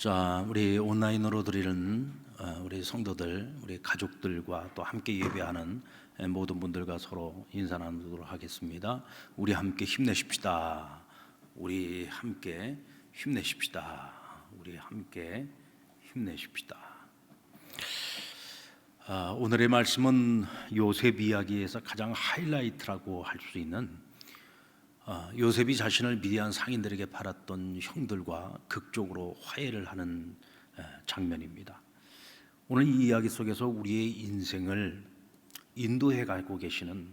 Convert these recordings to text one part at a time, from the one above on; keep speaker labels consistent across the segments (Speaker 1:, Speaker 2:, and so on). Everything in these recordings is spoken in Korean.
Speaker 1: 자, 우리 온라인으로 드리는 우리 성도들, 우리 가족들과 또 함께 예배하는 모든 분들과 서로 인사 나누도록 하겠습니다. 우리 함께 힘내십시다. 우리 함께 힘내십시다. 우리 함께 힘내십시다. 오늘의 말씀은 요셉 이야기에서 가장 하이라이트라고 할 수 있는 요셉이 자신을 미디안 상인들에게 팔았던 형들과 극적으로 화해를 하는 장면입니다. 오늘 이 이야기 속에서 우리의 인생을 인도해 가고 계시는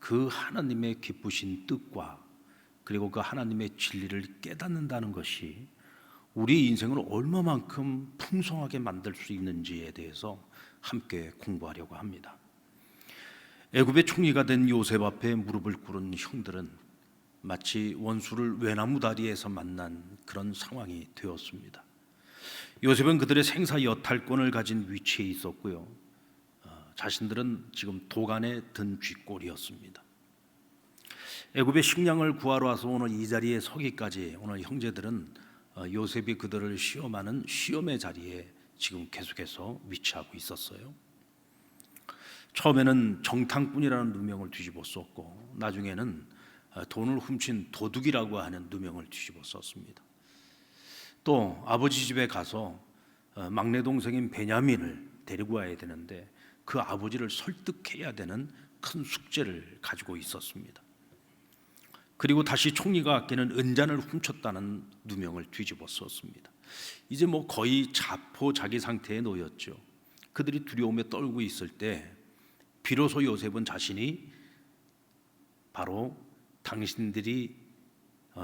Speaker 1: 그 하나님의 기쁘신 뜻과 그리고 그 하나님의 진리를 깨닫는다는 것이 우리 인생을 얼마만큼 풍성하게 만들 수 있는지에 대해서 함께 공부하려고 합니다. 애굽의 총리가 된 요셉 앞에 무릎을 꿇은 형들은 마치 원수를 외나무 다리에서 만난 그런 상황이 되었습니다. 요셉은 그들의 생사 여탈권을 가진 위치에 있었고요. 자신들은 지금 도간에 든 쥐꼬리였습니다. 애굽의 식량을 구하러 와서 오늘 이 자리에 서기까지 오늘 형제들은 요셉이 그들을 시험하는 시험의 자리에 지금 계속해서 위치하고 있었어요. 처음에는 정탐꾼이라는 누명을 뒤집어 썼고 나중에는 돈을 훔친 도둑이라고 하는 누명을 뒤집어 썼습니다. 또 아버지 집에 가서 막내 동생인 베냐민을 데리고 와야 되는데 그 아버지를 설득해야 되는 큰 숙제를 가지고 있었습니다. 그리고 다시 총리가 아끼는 은잔을 훔쳤다는 누명을 뒤집어 썼습니다. 이제 거의 자포자기 상태에 놓였죠. 그들이 두려움에 떨고 있을 때 비로소 요셉은 자신이 바로 당신들이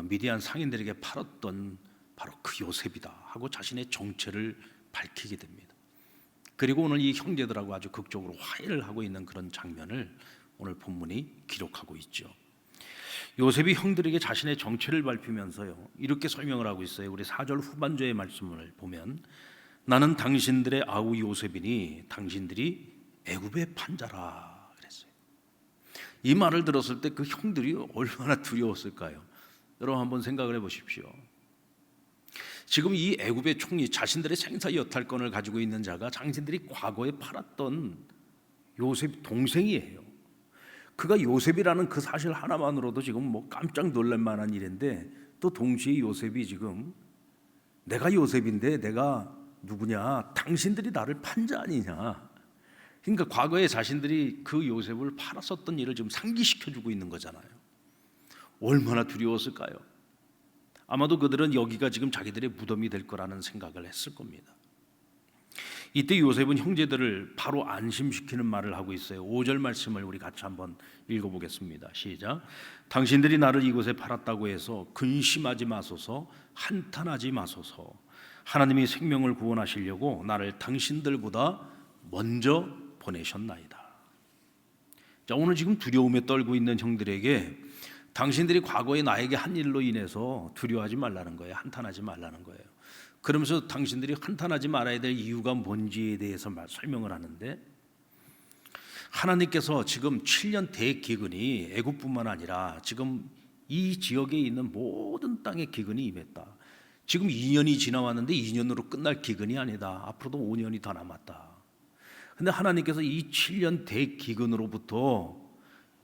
Speaker 1: 미디안 상인들에게 팔았던 바로 그 요셉이다 하고 자신의 정체를 밝히게 됩니다. 그리고 오늘 이 형제들하고 아주 극적으로 화해를 하고 있는 그런 장면을 오늘 본문이 기록하고 있죠. 요셉이 형들에게 자신의 정체를 밝히면서요 이렇게 설명을 하고 있어요. 우리 4절 후반절의 말씀을 보면 나는 당신들의 아우 요셉이니 당신들이 애굽의 판자라 그랬어요. 이 말을 들었을 때 그 형들이 얼마나 두려웠을까요? 여러분 한번 생각을 해보십시오. 지금 이 애굽의 총리 자신들의 생사 여탈권을 가지고 있는 자가 당신들이 과거에 팔았던 요셉 동생이에요. 그가 요셉이라는 그 사실 하나만으로도 지금 깜짝 놀랄 만한 일인데 또 동시에 요셉이 지금 내가 요셉인데 내가 누구냐? 당신들이 나를 판 자 아니냐? 그러니까 과거에 자신들이 그 요셉을 팔았었던 일을 지금 상기시켜주고 있는 거잖아요. 얼마나 두려웠을까요? 아마도 그들은 여기가 지금 자기들의 무덤이 될 거라는 생각을 했을 겁니다. 이때 요셉은 형제들을 바로 안심시키는 말을 하고 있어요. 5절 말씀을 우리 같이 한번 읽어보겠습니다. 시작. 당신들이 나를 이곳에 팔았다고 해서 근심하지 마소서, 한탄하지 마소서. 하나님이 생명을 구원하시려고 나를 당신들보다 먼저 보내셨나이다. 자, 오늘 지금 두려움에 떨고 있는 형들에게 당신들이 과거에 나에게 한 일로 인해서 두려워하지 말라는 거예요. 한탄하지 말라는 거예요. 그러면서 당신들이 한탄하지 말아야 될 이유가 뭔지에 대해서 설명을 하는데 하나님께서 지금 7년 대기근이 애굽뿐만 아니라 지금 이 지역에 있는 모든 땅에 기근이 임했다. 지금 2년이 지나왔는데 2년으로 끝날 기근이 아니다. 앞으로도 5년이 더 남았다. 근데 하나님께서 이 7년 대기근으로부터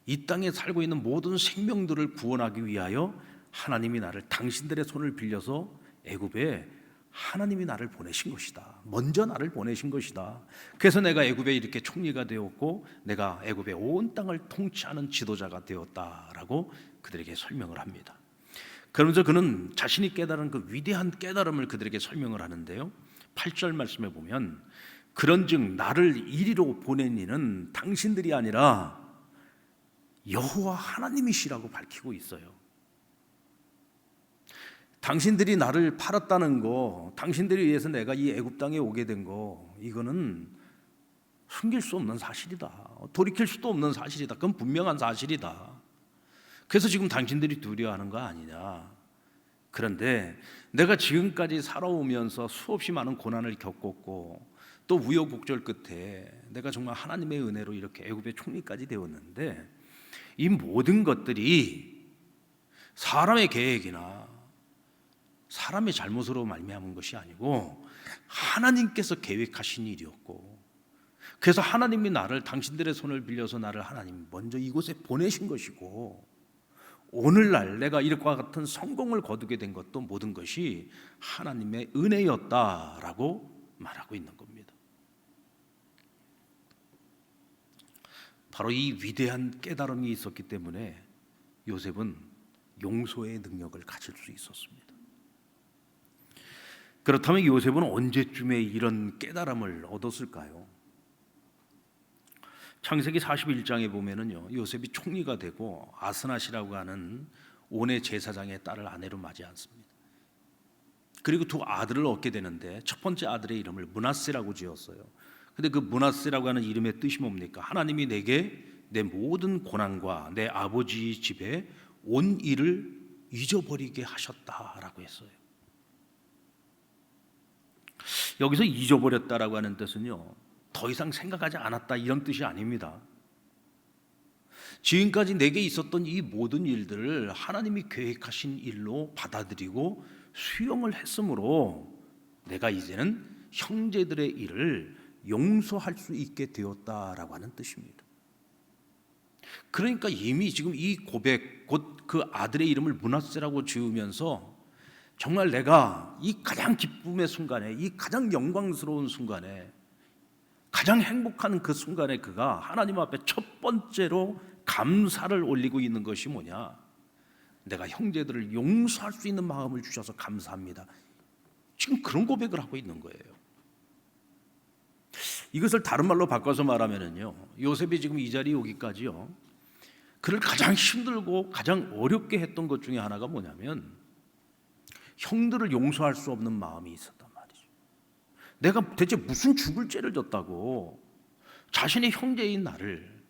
Speaker 1: 이 땅에 살고 있는 모든 생명들을 구원하기 위하여 하나님이 나를 당신들의 손을 빌려서 애굽에 하나님이 나를 보내신 것이다. 먼저 나를 보내신 것이다. 그래서 내가 애굽에 이렇게 총리가 되었고 내가 애굽의 온 땅을 통치하는 지도자가 되었다라고 그들에게 설명을 합니다. 그러면서 그는 자신이 깨달은 그 위대한 깨달음을 그들에게 설명을 하는데요. 8절 말씀에 보면 그런즉 나를 이리로 보낸 이는 당신들이 아니라 여호와 하나님이시라고 밝히고 있어요. 당신들이 나를 팔았다는 거, 당신들에 의해서 내가 이 애굽 땅에 오게 된 거, 이거는 숨길 수 없는 사실이다. 돌이킬 수도 없는 사실이다. 그건 분명한 사실이다. 그래서 지금 당신들이 두려워하는 거 아니냐. 그런데 내가 지금까지 살아오면서 수없이 많은 고난을 겪었고 또 우여곡절 끝에 내가 정말 하나님의 은혜로 이렇게 애굽의 총리까지 되었는데 이 모든 것들이 사람의 계획이나 사람의 잘못으로 말미암은 것이 아니고 하나님께서 계획하신 일이었고, 그래서 하나님이 나를, 당신들의 손을 빌려서 나를 하나님 먼저 이곳에 보내신 것이고, 오늘날 내가 이것과 같은 성공을 거두게 된 것도 모든 것이 하나님의 은혜였다라고 말하고 있는 겁니다. 바로 이 위대한 깨달음이 있었기 때문에 요셉은 용서의 능력을 가질 수 있었습니다. 그렇다면 요셉은 언제쯤에 이런 깨달음을 얻었을까요? 창세기 41장에 보면은요, 요셉이 총리가 되고 아스낫이라고 하는 온의 제사장의 딸을 아내로 맞이 않습니다. 그리고 두 아들을 얻게 되는데 첫 번째 아들의 이름을 므낫세라고 지었어요. 근데 그 므낫세라고 하는 이름의 뜻이 뭡니까? 하나님이 내게 내 모든 고난과 내 아버지 집에 온 일을 잊어버리게 하셨다라고 했어요. 여기서 잊어버렸다라고 하는 뜻은요, 더 이상 생각하지 않았다 이런 뜻이 아닙니다. 지금까지 내게 있었던 이 모든 일들을 하나님이 계획하신 일로 받아들이고 수용을 했으므로 내가 이제는 형제들의 일을 용서할 수 있게 되었다라고 하는 뜻입니다. 그러니까 이미 지금 이 고백, 곧 그 아들의 이름을 므낫세라고 지으면서 정말 내가 이 가장 기쁨의 순간에, 이 가장 영광스러운 순간에, 가장 행복한 그 순간에 그가 하나님 앞에 첫 번째로 감사를 올리고 있는 것이 뭐냐? 내가 형제들을 용서할 수 있는 마음을 주셔서 감사합니다. 지금 그런 고백을 하고 있는 거예요. 이것을 다른 말로 바꿔서 말하면요, 요셉이 지금 이 자리에 오기까지요, 그를 가장 힘들고 가장 어렵게 했던 것 중에 하나가 뭐냐면 형들을 용서할 수 없는 마음이 있었단 말이죠. 내가 대체 무슨 죽을 죄를 졌다고 자신의 형제인 나를,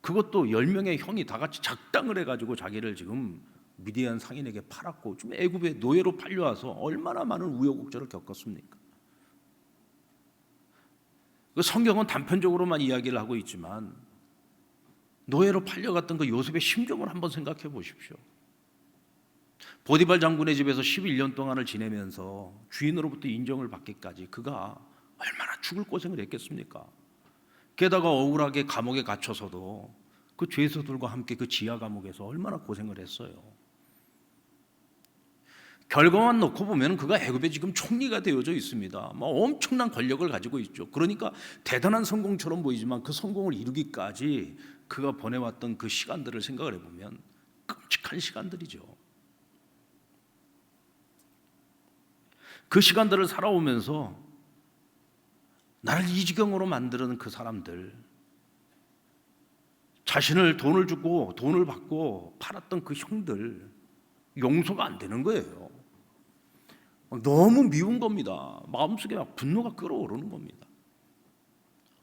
Speaker 1: 그것도 10명의 형이 다 같이 작당을 해가지고 자기를 지금 미디안 상인에게 팔았고 지금 애굽에 노예로 팔려와서 얼마나 많은 우여곡절을 겪었습니까? 그 성경은 단편적으로만 이야기를 하고 있지만 노예로 팔려갔던 그 요셉의 심정을 한번 생각해 보십시오. 보디발 장군의 집에서 11년 동안을 지내면서 주인으로부터 인정을 받기까지 그가 얼마나 죽을 고생을 했겠습니까? 게다가 억울하게 감옥에 갇혀서도 그 죄수들과 함께 그 지하 감옥에서 얼마나 고생을 했어요. 결과만 놓고 보면 그가 애굽에 지금 총리가 되어져 있습니다. 엄청난 권력을 가지고 있죠. 그러니까 대단한 성공처럼 보이지만 그 성공을 이루기까지 그가 보내왔던 그 시간들을 생각을 해보면 끔찍한 시간들이죠. 그 시간들을 살아오면서 나를 이 지경으로 만드는 그 사람들, 자신을 돈을 주고 돈을 받고 팔았던 그 형들, 용서가 안 되는 거예요. 너무 미운 겁니다. 마음속에 막 분노가 끓어오르는 겁니다.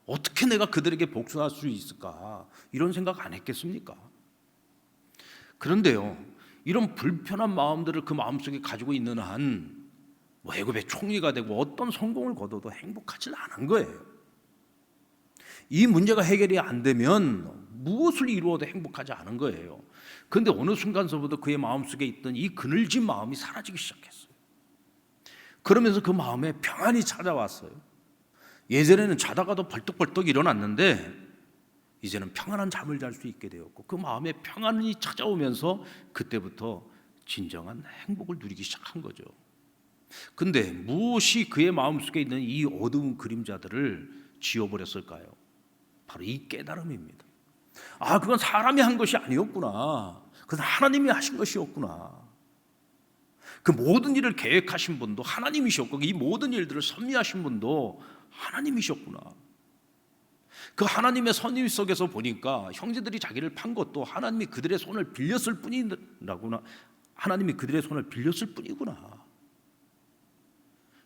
Speaker 1: 어떻게 내가 그들에게 복수할 수 있을까? 이런 생각 안 했겠습니까? 그런데요, 이런 불편한 마음들을 그 마음속에 가지고 있는 한 애굽의 총리가 되고 어떤 성공을 거둬도 행복하지 않은 거예요. 이 문제가 해결이 안 되면 무엇을 이루어도 행복하지 않은 거예요. 그런데 어느 순간서부터 그의 마음속에 있던 이 그늘진 마음이 사라지기 시작했어요. 그러면서 그 마음에 평안이 찾아왔어요. 예전에는 자다가도 벌떡벌떡 일어났는데 이제는 평안한 잠을 잘 수 있게 되었고, 그 마음에 평안이 찾아오면서 그때부터 진정한 행복을 누리기 시작한 거죠. 근데 무엇이 그의 마음속에 있는 이 어두운 그림자들을 지워버렸을까요? 바로 이 깨달음입니다. 아, 그건 사람이 한 것이 아니었구나. 그건 하나님이 하신 것이었구나. 그 모든 일을 계획하신 분도 하나님이셨고, 이 모든 일들을 섭리하신 분도 하나님이셨구나. 그 하나님의 섭리 속에서 보니까 형제들이 자기를 판 것도 하나님이 그들의 손을 빌렸을 뿐이라구나. 하나님이 그들의 손을 빌렸을 뿐이구나.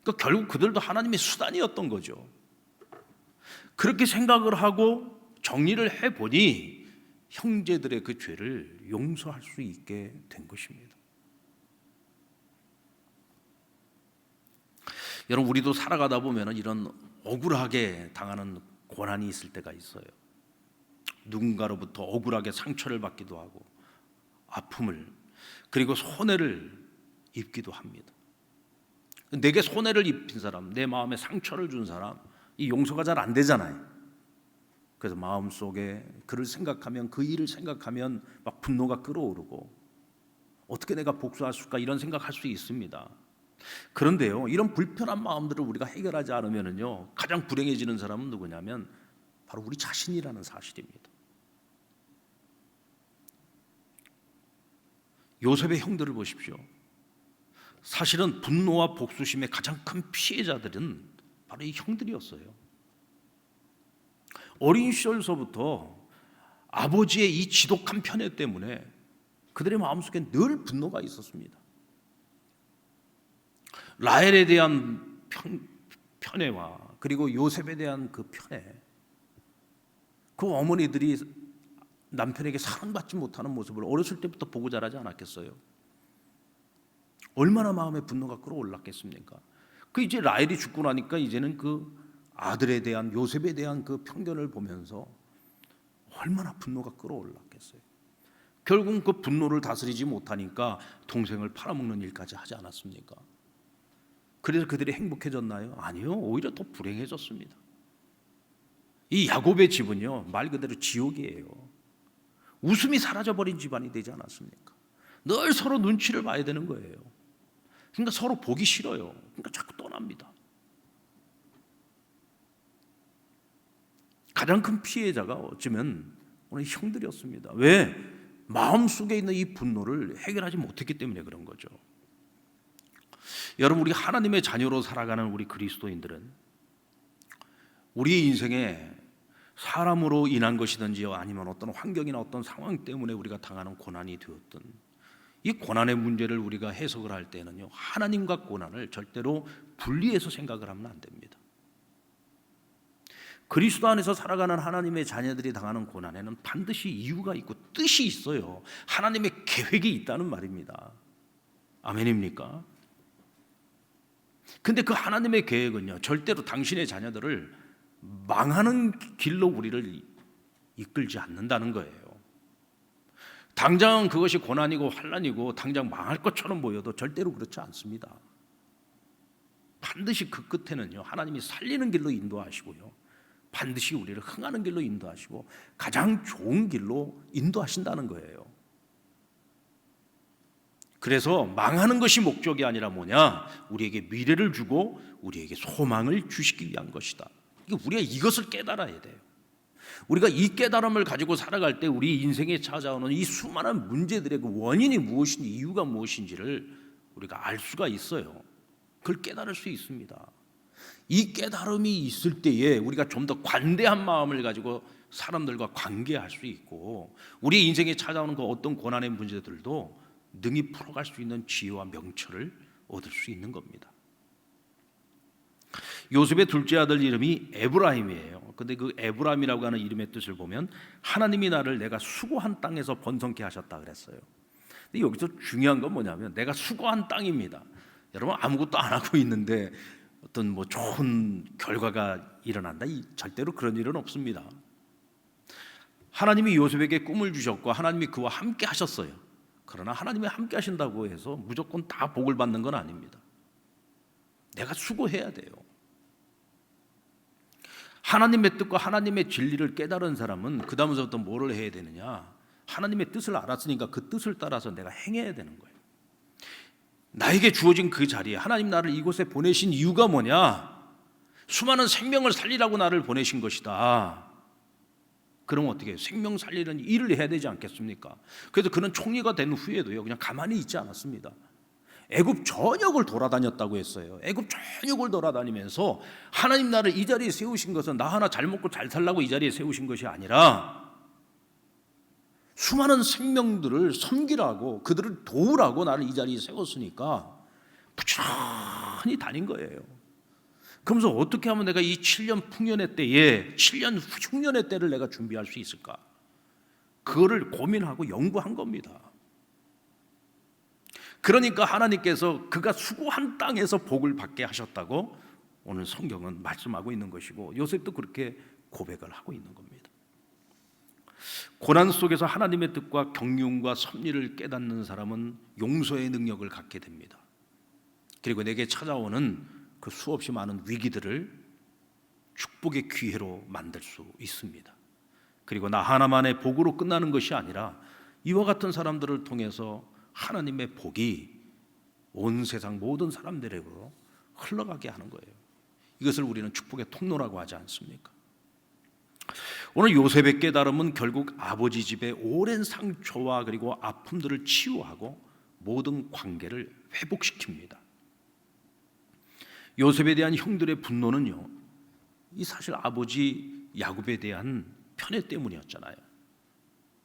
Speaker 1: 그러니까 결국 그들도 하나님의 수단이었던 거죠. 그렇게 생각을 하고 정리를 해보니 형제들의 그 죄를 용서할 수 있게 된 것입니다. 여러분, 우리도 살아가다 보면 이런 억울하게 당하는 고난이 있을 때가 있어요. 누군가로부터 억울하게 상처를 받기도 하고 아픔을, 그리고 손해를 입기도 합니다. 내게 손해를 입힌 사람, 내 마음에 상처를 준 사람, 이 용서가 잘 안 되잖아요. 그래서 마음속에 그를 생각하면, 그 일을 생각하면 막 분노가 끓어오르고 어떻게 내가 복수할 수 있을까 이런 생각할 수 있습니다. 그런데요, 이런 불편한 마음들을 우리가 해결하지 않으면요, 가장 불행해지는 사람은 누구냐면 바로 우리 자신이라는 사실입니다. 요셉의 형들을 보십시오. 사실은 분노와 복수심의 가장 큰 피해자들은 바로 이 형들이었어요. 어린 시절서부터 아버지의 이 지독한 편애 때문에 그들의 마음속에 늘 분노가 있었습니다. 라헬에 대한 편애와 그리고 요셉에 대한 그 편애, 그 어머니들이 남편에게 사랑받지 못하는 모습을 어렸을 때부터 보고 자라지 않았겠어요? 얼마나 마음에 분노가 끌어올랐겠습니까? 그 이제 라헬이 죽고 나니까 이제는 그 아들에 대한, 요셉에 대한 그 편견을 보면서 얼마나 분노가 끌어올랐겠어요. 결국 그 분노를 다스리지 못하니까 동생을 팔아먹는 일까지 하지 않았습니까? 그래서 그들이 행복해졌나요? 아니요, 오히려 더 불행해졌습니다. 이 야곱의 집은요, 말 그대로 지옥이에요. 웃음이 사라져버린 집안이 되지 않았습니까? 늘 서로 눈치를 봐야 되는 거예요. 그러니까 서로 보기 싫어요. 그러니까 자꾸 떠납니다. 가장 큰 피해자가 어쩌면 오늘 형들이었습니다. 왜? 마음속에 있는 이 분노를 해결하지 못했기 때문에 그런 거죠. 여러분, 우리 하나님의 자녀로 살아가는 우리 그리스도인들은 우리의 인생에 사람으로 인한 것이든지요, 아니면 어떤 환경이나 어떤 상황 때문에 우리가 당하는 고난이 되었든, 이 고난의 문제를 우리가 해석을 할 때는요, 하나님과 고난을 절대로 분리해서 생각을 하면 안 됩니다. 그리스도 안에서 살아가는 하나님의 자녀들이 당하는 고난에는 반드시 이유가 있고 뜻이 있어요. 하나님의 계획이 있다는 말입니다. 아멘입니까? 근데 그 하나님의 계획은요, 절대로 당신의 자녀들을 망하는 길로 우리를 이끌지 않는다는 거예요. 당장 그것이 고난이고 환난이고 당장 망할 것처럼 보여도 절대로 그렇지 않습니다. 반드시 그 끝에는요, 하나님이 살리는 길로 인도하시고요, 반드시 우리를 흥하는 길로 인도하시고 가장 좋은 길로 인도하신다는 거예요. 그래서 망하는 것이 목적이 아니라 뭐냐? 우리에게 미래를 주고 우리에게 소망을 주시기 위한 것이다. 우리가 이것을 깨달아야 돼요. 우리가 이 깨달음을 가지고 살아갈 때 우리 인생에 찾아오는 이 수많은 문제들의 그 원인이 무엇인지, 이유가 무엇인지를 우리가 알 수가 있어요. 그걸 깨달을 수 있습니다. 이 깨달음이 있을 때에 우리가 좀 더 관대한 마음을 가지고 사람들과 관계할 수 있고, 우리 인생에 찾아오는 그 어떤 고난의 문제들도 능히 풀어갈 수 있는 지혜와 명철을 얻을 수 있는 겁니다. 요셉의 둘째 아들 이름이 에브라임이에요. 근데 그 에브라임이라고 하는 이름의 뜻을 보면 하나님이 나를 내가 수고한 땅에서 번성케 하셨다 그랬어요. 근데 여기서 중요한 건 뭐냐면 내가 수고한 땅입니다. 여러분, 아무것도 안 하고 있는데 어떤 뭐 좋은 결과가 일어난다, 절대로 그런 일은 없습니다. 하나님이 요셉에게 꿈을 주셨고 하나님이 그와 함께 하셨어요. 그러나 하나님이 함께 하신다고 해서 무조건 다 복을 받는 건 아닙니다. 내가 수고해야 돼요. 하나님의 뜻과 하나님의 진리를 깨달은 사람은 그 다음부터 뭐를 해야 되느냐? 하나님의 뜻을 알았으니까 그 뜻을 따라서 내가 행해야 되는 거예요. 나에게 주어진 그 자리에 하나님 나를 이곳에 보내신 이유가 뭐냐? 수많은 생명을 살리라고 나를 보내신 것이다. 그럼 어떻게 해요? 생명 살리는 일을 해야 되지 않겠습니까? 그래서 그는 총리가 된 후에도요, 그냥 가만히 있지 않았습니다. 애굽 전역을 돌아다녔다고 했어요. 애굽 전역을 돌아다니면서 하나님 나를 이 자리에 세우신 것은 나 하나 잘 먹고 잘 살라고 이 자리에 세우신 것이 아니라 수많은 생명들을 섬기라고, 그들을 도우라고 나를 이 자리에 세웠으니까 부지런히 다닌 거예요. 그러면서 어떻게 하면 내가 이 7년 풍년의 때에 7년 흉년의 때를 내가 준비할 수 있을까? 그거를 고민하고 연구한 겁니다. 그러니까 하나님께서 그가 수고한 땅에서 복을 받게 하셨다고 오늘 성경은 말씀하고 있는 것이고, 요셉도 그렇게 고백을 하고 있는 겁니다. 고난 속에서 하나님의 뜻과 경륜과 섭리를 깨닫는 사람은 용서의 능력을 갖게 됩니다. 그리고 내게 찾아오는 그 수없이 많은 위기들을 축복의 기회로 만들 수 있습니다. 그리고 나 하나만의 복으로 끝나는 것이 아니라 이와 같은 사람들을 통해서 하나님의 복이 온 세상 모든 사람들에게로 흘러가게 하는 거예요. 이것을 우리는 축복의 통로라고 하지 않습니까? 오늘 요셉의 깨달음은 결국 아버지 집의 오랜 상처와 그리고 아픔들을 치유하고 모든 관계를 회복시킵니다. 요셉에 대한 형들의 분노는요, 이 사실 아버지 야곱에 대한 편애 때문이었잖아요.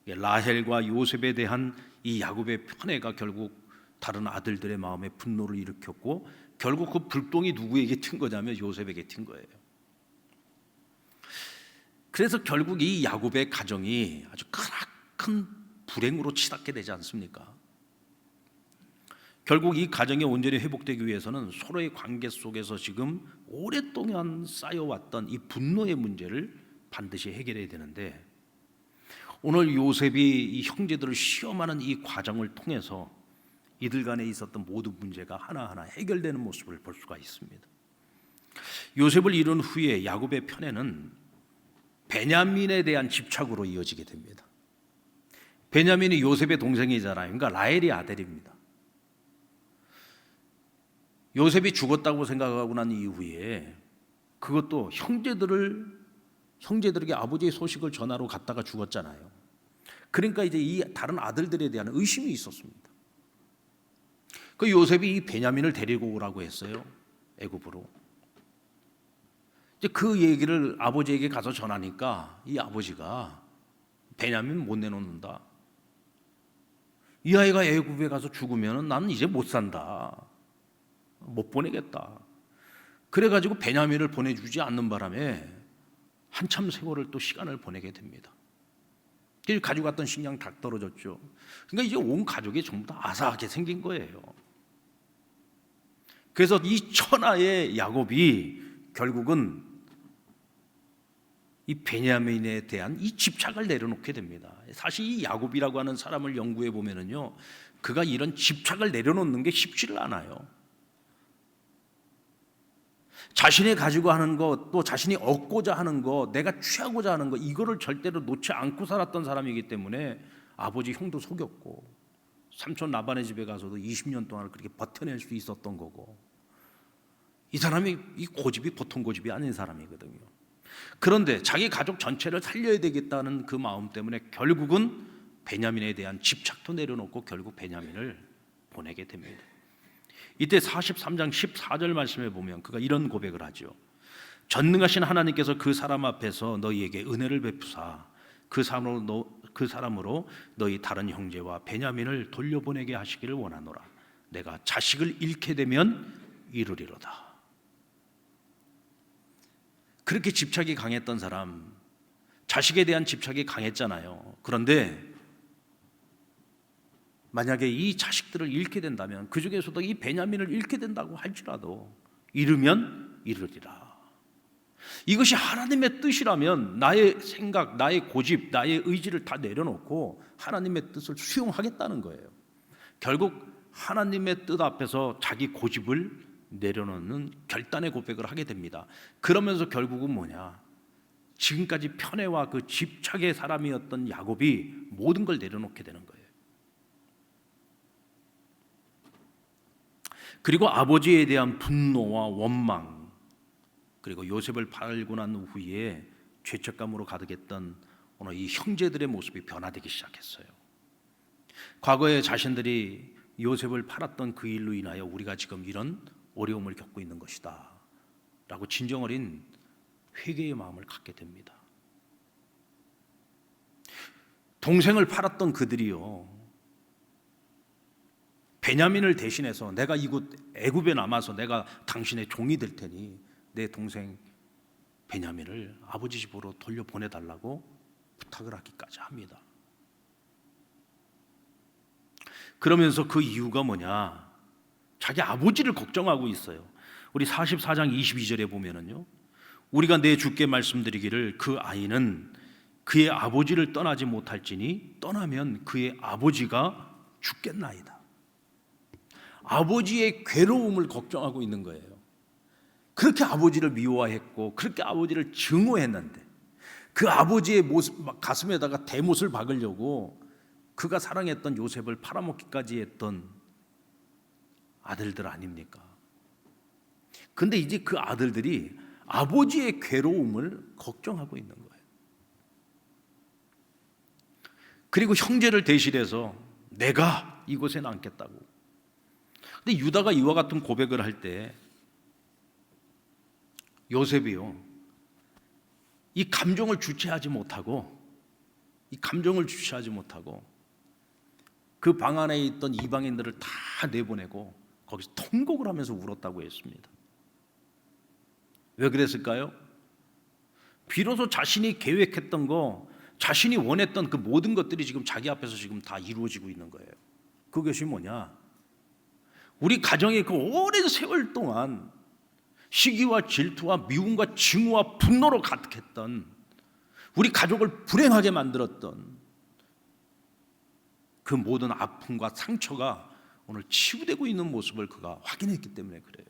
Speaker 1: 라헬과 요셉에 대한 이 야곱의 편애가 결국 다른 아들들의 마음에 분노를 일으켰고, 결국 그 불똥이 누구에게 튄 거냐면 요셉에게 튄 거예요. 그래서 결국 이 야곱의 가정이 아주 크나큰 불행으로 치닫게 되지 않습니까? 결국 이 가정이 온전히 회복되기 위해서는 서로의 관계 속에서 지금 오랫동안 쌓여왔던 이 분노의 문제를 반드시 해결해야 되는데, 오늘 요셉이 이 형제들을 시험하는 이 과정을 통해서 이들 간에 있었던 모든 문제가 하나하나 해결되는 모습을 볼 수가 있습니다. 요셉을 잃은 후에 야곱의 편애는 베냐민에 대한 집착으로 이어지게 됩니다. 베냐민이 요셉의 동생이잖아요. 그러니까 라헬의 아들입니다. 요셉이 죽었다고 생각하고 난 이후에 그것도 형제들에게 아버지의 소식을 전하러 갔다가 죽었잖아요. 그러니까 이제 이 다른 아들들에 대한 의심이 있었습니다. 그 요셉이 이 베냐민을 데리고 오라고 했어요. 애굽으로. 이제 그 얘기를 아버지에게 가서 전하니까 이 아버지가 베냐민 못 내놓는다. 이 아이가 애굽에 가서 죽으면 나는 이제 못 산다. 못 보내겠다. 그래가지고 베냐민을 보내주지 않는 바람에 한참 세월을 또 시간을 보내게 됩니다. 가지고 갔던 식량 다 떨어졌죠. 그러니까 이제 온 가족이 전부 다 아사하게 생긴 거예요. 그래서 이 천하의 야곱이 결국은 이 베냐민에 대한 이 집착을 내려놓게 됩니다. 사실 이 야곱이라고 하는 사람을 연구해 보면은요, 그가 이런 집착을 내려놓는 게 쉽지를 않아요. 자신이 가지고 하는 것, 또 자신이 얻고자 하는 것, 내가 취하고자 하는 것, 이거를 절대로 놓지 않고 살았던 사람이기 때문에 아버지 형도 속였고, 삼촌 라반의 집에 가서도 20년 동안 그렇게 버텨낼 수 있었던 거고, 이 사람이 이 고집이 보통 고집이 아닌 사람이거든요. 그런데 자기 가족 전체를 살려야 되겠다는 그 마음 때문에 결국은 베냐민에 대한 집착도 내려놓고 결국 베냐민을 보내게 됩니다. 이때 43장 14절 말씀에 보면 그가 이런 고백을 하죠. 전능하신 하나님께서 그 사람 앞에서 너희에게 은혜를 베푸사 그 사람으로 너희 다른 형제와 베냐민을 돌려보내게 하시기를 원하노라. 내가 자식을 잃게 되면 이루리로다. 그렇게 집착이 강했던 사람, 자식에 대한 집착이 강했잖아요. 그런데 만약에 이 자식들을 잃게 된다면, 그 중에서도 이 베냐민을 잃게 된다고 할지라도 잃으면 이르리라. 이것이 하나님의 뜻이라면 나의 생각, 나의 고집, 나의 의지를 다 내려놓고 하나님의 뜻을 수용하겠다는 거예요. 결국 하나님의 뜻 앞에서 자기 고집을 내려놓는 결단의 고백을 하게 됩니다. 그러면서 결국은 뭐냐? 지금까지 편애와 그 집착의 사람이었던 야곱이 모든 걸 내려놓게 되는 거예요. 그리고 아버지에 대한 분노와 원망, 그리고 요셉을 팔고 난 후에 죄책감으로 가득했던 오늘 이 형제들의 모습이 변화되기 시작했어요. 과거에 자신들이 요셉을 팔았던 그 일로 인하여 우리가 지금 이런 어려움을 겪고 있는 것이다 라고 진정 어린 회개의 마음을 갖게 됩니다. 동생을 팔았던 그들이요, 베냐민을 대신해서 내가 이곳 애굽에 남아서 내가 당신의 종이 될 테니 내 동생 베냐민을 아버지 집으로 돌려보내달라고 부탁을 하기까지 합니다. 그러면서 그 이유가 뭐냐? 자기 아버지를 걱정하고 있어요. 우리 44장 22절에 보면은요, 우리가 내 주께 말씀드리기를 그 아이는 그의 아버지를 떠나지 못할지니 떠나면 그의 아버지가 죽겠나이다. 아버지의 괴로움을 걱정하고 있는 거예요. 그렇게 아버지를 미워했고 그렇게 아버지를 증오했는데 그 아버지의 모습, 가슴에다가 대못을 박으려고 그가 사랑했던 요셉을 팔아먹기까지 했던 아들들 아닙니까? 근데 이제 그 아들들이 아버지의 괴로움을 걱정하고 있는 거예요. 그리고 형제를 대신해서 내가 이곳에 남겠다고. 근데 유다가 이와 같은 고백을 할 때 요셉이요, 이 감정을 주체하지 못하고 그 방 안에 있던 이방인들을 다 내보내고 거기서 통곡을 하면서 울었다고 했습니다. 왜 그랬을까요? 비로소 자신이 계획했던 거, 자신이 원했던 그 모든 것들이 지금 자기 앞에서 지금 다 이루어지고 있는 거예요. 그것이 뭐냐? 우리 가정의 그 오랜 세월 동안 시기와 질투와 미움과 증오와 분노로 가득했던, 우리 가족을 불행하게 만들었던 그 모든 아픔과 상처가 오늘 치유되고 있는 모습을 그가 확인했기 때문에 그래요.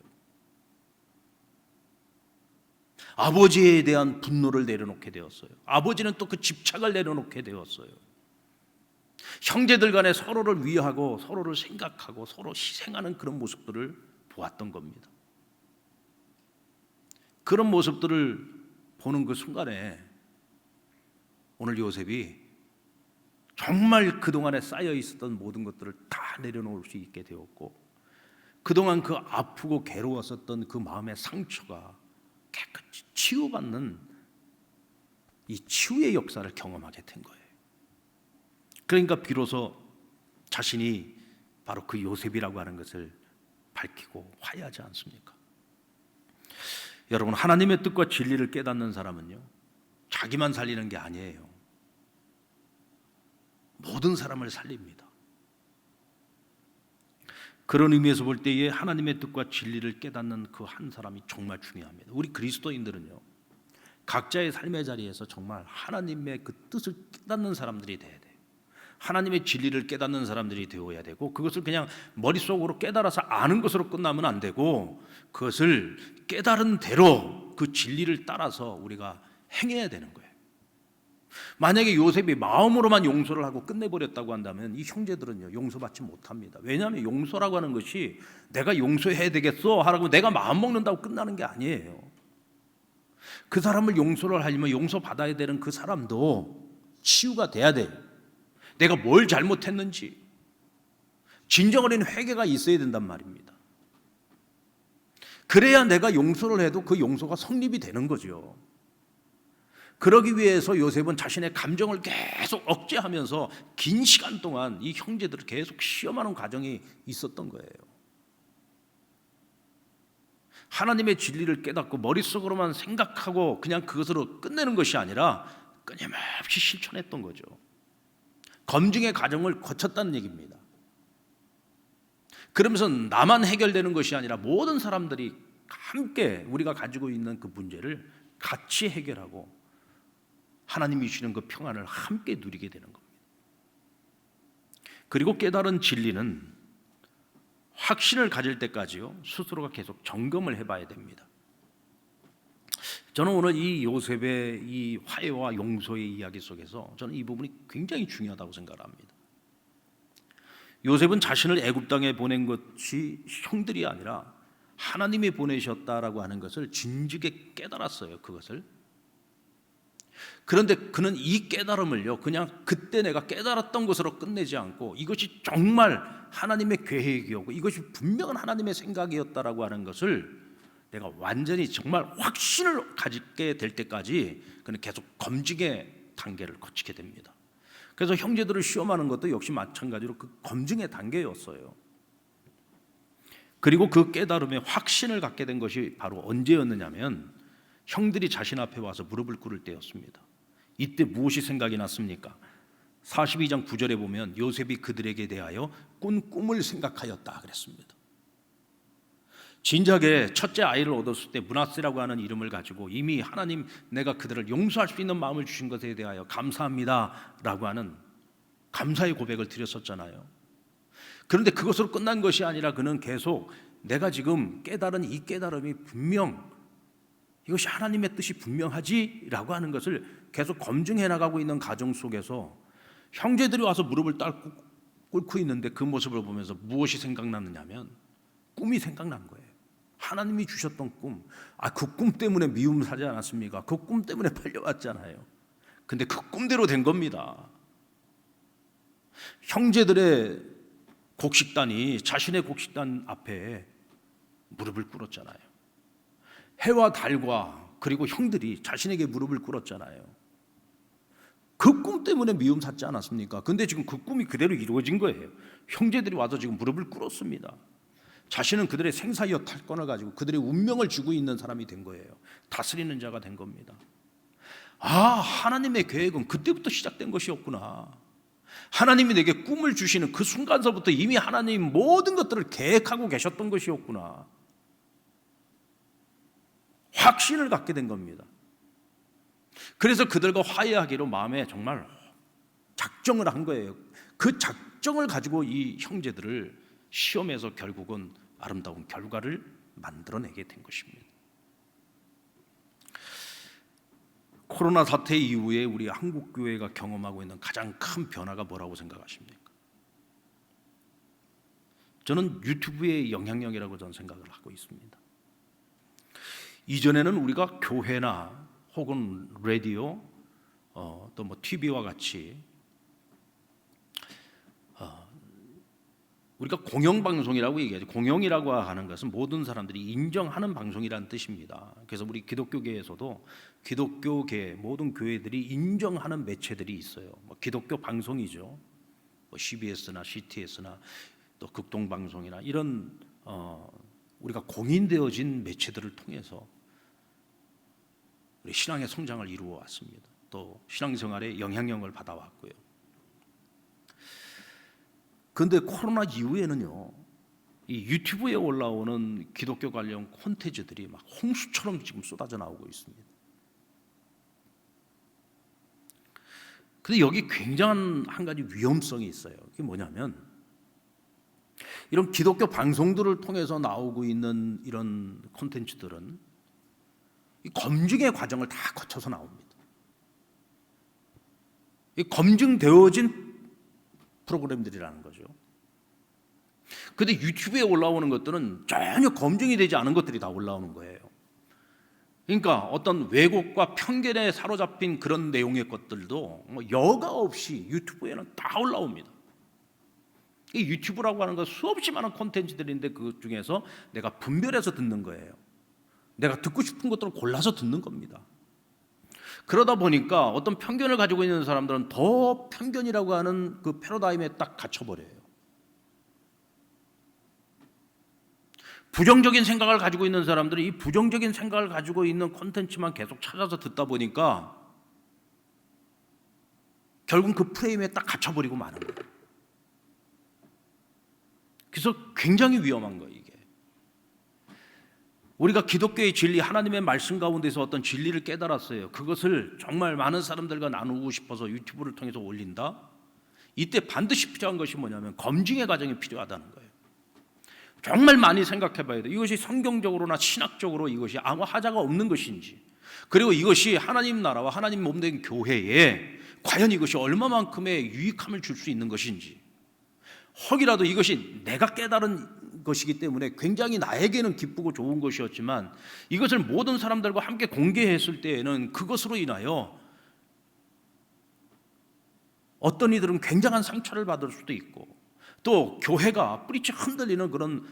Speaker 1: 아버지에 대한 분노를 내려놓게 되었어요. 아버지는 또 그 집착을 내려놓게 되었어요. 형제들 간에 서로를 위하고 서로를 생각하고 서로 희생하는 그런 모습들을 보았던 겁니다. 그런 모습들을 보는 그 순간에 오늘 요셉이 정말 그동안에 쌓여 있었던 모든 것들을 다 내려놓을 수 있게 되었고, 그동안 그 아프고 괴로웠었던 그 마음의 상처가 깨끗이 치유받는 이 치유의 역사를 경험하게 된 거예요. 그러니까 비로소 자신이 바로 그 요셉이라고 하는 것을 밝히고 화해하지 않습니까? 여러분, 하나님의 뜻과 진리를 깨닫는 사람은요, 자기만 살리는 게 아니에요. 모든 사람을 살립니다. 그런 의미에서 볼 때에 하나님의 뜻과 진리를 깨닫는 그 한 사람이 정말 중요합니다. 우리 그리스도인들은요, 각자의 삶의 자리에서 정말 하나님의 그 뜻을 깨닫는 사람들이 돼야 돼요. 하나님의 진리를 깨닫는 사람들이 되어야 되고, 그것을 그냥 머릿속으로 깨달아서 아는 것으로 끝나면 안 되고, 그것을 깨달은 대로 그 진리를 따라서 우리가 행해야 되는 거예요. 만약에 요셉이 마음으로만 용서를 하고 끝내버렸다고 한다면 이 형제들은요, 용서받지 못합니다. 왜냐하면 용서라고 하는 것이 내가 용서해야 되겠어 하라고 내가 마음 먹는다고 끝나는 게 아니에요. 그 사람을 용서를 하려면 용서받아야 되는 그 사람도 치유가 돼야 돼요. 내가 뭘 잘못했는지 진정어린 회개가 있어야 된단 말입니다. 그래야 내가 용서를 해도 그 용서가 성립이 되는 거죠. 그러기 위해서 요셉은 자신의 감정을 계속 억제하면서 긴 시간 동안 이 형제들을 계속 시험하는 과정이 있었던 거예요. 하나님의 진리를 깨닫고 머릿속으로만 생각하고 그냥 그것으로 끝내는 것이 아니라 끊임없이 실천했던 거죠. 검증의 과정을 거쳤다는 얘기입니다. 그러면서 나만 해결되는 것이 아니라 모든 사람들이 함께 우리가 가지고 있는 그 문제를 같이 해결하고 하나님이 주시는 그 평안을 함께 누리게 되는 겁니다. 그리고 깨달은 진리는 확신을 가질 때까지요, 스스로가 계속 점검을 해봐야 됩니다. 저는 오늘 이 요셉의 이 화해와 용서의 이야기 속에서 저는 이 부분이 굉장히 중요하다고 생각합니다. 요셉은 자신을 애굽 땅에 보낸 것이 형들이 아니라 하나님이 보내셨다라고 하는 것을 진즉에 깨달았어요. 그것을. 그런데 그는 이 깨달음을요, 그냥 그때 내가 깨달았던 것으로 끝내지 않고 이것이 정말 하나님의 계획이었고 이것이 분명한 하나님의 생각이었다라고 하는 것을 내가 완전히 정말 확신을 가지게 될 때까지 그는 계속 검증의 단계를 거치게 됩니다. 그래서 형제들을 시험하는 것도 역시 마찬가지로 그 검증의 단계였어요. 그리고 그 깨달음에 확신을 갖게 된 것이 바로 언제였느냐면 형들이 자신 앞에 와서 무릎을 꿇을 때였습니다. 이때 무엇이 생각이 났습니까? 42장 9절에 보면 요셉이 그들에게 대하여 꾼 꿈을 생각하였다 그랬습니다. 진작에 첫째 아이를 얻었을 때 므낫세라고 하는 이름을 가지고 이미 하나님 내가 그들을 용서할 수 있는 마음을 주신 것에 대하여 감사합니다 라고 하는 감사의 고백을 드렸었잖아요. 그런데 그것으로 끝난 것이 아니라 그는 계속 내가 지금 깨달은 이 깨달음이 분명 이것이 하나님의 뜻이 분명하지라고 하는 것을 계속 검증해 나가고 있는 과정 속에서 형제들이 와서 무릎을 꿇고 있는데 그 모습을 보면서 무엇이 생각나느냐면 꿈이 생각난 거예요. 하나님이 주셨던 꿈. 그 꿈 때문에 미움 사지 않았습니까? 그 꿈 때문에 팔려왔잖아요. 근데 그 꿈대로 된 겁니다. 형제들의 곡식단이 자신의 곡식단 앞에 무릎을 꿇었잖아요. 해와 달과 그리고 형들이 자신에게 무릎을 꿇었잖아요. 그 꿈 때문에 미움 샀지 않았습니까? 근데 지금 그 꿈이 그대로 이루어진 거예요. 형제들이 와서 지금 무릎을 꿇었습니다. 자신은 그들의 생사여 탈권을 가지고 그들의 운명을 쥐고 있는 사람이 된 거예요. 다스리는 자가 된 겁니다. 하나님의 계획은 그때부터 시작된 것이었구나. 하나님이 내게 꿈을 주시는 그 순간서부터 이미 하나님 모든 것들을 계획하고 계셨던 것이었구나. 확신을 갖게 된 겁니다. 그래서 그들과 화해하기로 마음에 정말 작정을 한 거예요. 그 작정을 가지고 이 형제들을 시험해서 결국은 아름다운 결과를 만들어내게 된 것입니다. 코로나 사태 이후에 우리 한국교회가 경험하고 있는 가장 큰 변화가 뭐라고 생각하십니까? 저는 유튜브의 영향력이라고 저는 생각을 하고 있습니다. 이전에는 우리가 교회나 혹은 라디오 또 뭐 TV와 같이 우리가 공영방송이라고 얘기하죠. 공영이라고 하는 것은 모든 사람들이 인정하는 방송이라는 뜻입니다. 그래서 우리 기독교계에서도 기독교계 모든 교회들이 인정하는 매체들이 있어요. 뭐 기독교 방송이죠. 뭐 CBS나 CTS나 또 극동방송이나 이런 우리가 공인되어진 매체들을 통해서 우리 신앙의 성장을 이루어 왔습니다. 또 신앙생활에 영향력을 받아왔고요. 그런데 코로나 이후에는요, 이 유튜브에 올라오는 기독교 관련 콘텐츠들이 막 홍수처럼 지금 쏟아져 나오고 있습니다. 근데 여기 굉장한 한 가지 위험성이 있어요. 그게 뭐냐면 이런 기독교 방송들을 통해서 나오고 있는 이런 콘텐츠들은 이 검증의 과정을 다 거쳐서 나옵니다. 이 검증되어진 프로그램들이라는 거죠. 그런데 유튜브에 올라오는 것들은 전혀 검증이 되지 않은 것들이 다 올라오는 거예요. 그러니까 어떤 왜곡과 편견에 사로잡힌 그런 내용의 것들도 여과 없이 유튜브에는 다 올라옵니다. 이 유튜브라고 하는 건 수없이 많은 콘텐츠들인데 그 중에서 내가 분별해서 듣는 거예요. 내가 듣고 싶은 것들을 골라서 듣는 겁니다. 그러다 보니까 어떤 편견을 가지고 있는 사람들은 더 편견이라고 하는 그 패러다임에 딱 갇혀버려요. 부정적인 생각을 가지고 있는 사람들이 이 부정적인 생각을 가지고 있는 콘텐츠만 계속 찾아서 듣다 보니까 결국 그 프레임에 딱 갇혀버리고 마는 거예요. 그래서 굉장히 위험한 거예요, 이게. 우리가 기독교의 진리, 하나님의 말씀 가운데서 어떤 진리를 깨달았어요. 그것을 정말 많은 사람들과 나누고 싶어서 유튜브를 통해서 올린다? 이때 반드시 필요한 것이 뭐냐면 검증의 과정이 필요하다는 거예요. 정말 많이 생각해 봐야 돼요. 이것이 성경적으로나 신학적으로 이것이 아무 하자가 없는 것인지, 그리고 이것이 하나님 나라와 하나님 몸된 교회에 과연 이것이 얼마만큼의 유익함을 줄 수 있는 것인지, 혹이라도 이것이 내가 깨달은 것이기 때문에 굉장히 나에게는 기쁘고 좋은 것이었지만 이것을 모든 사람들과 함께 공개했을 때에는 그것으로 인하여 어떤 이들은 굉장한 상처를 받을 수도 있고 또 교회가 뿌리째 흔들리는 그런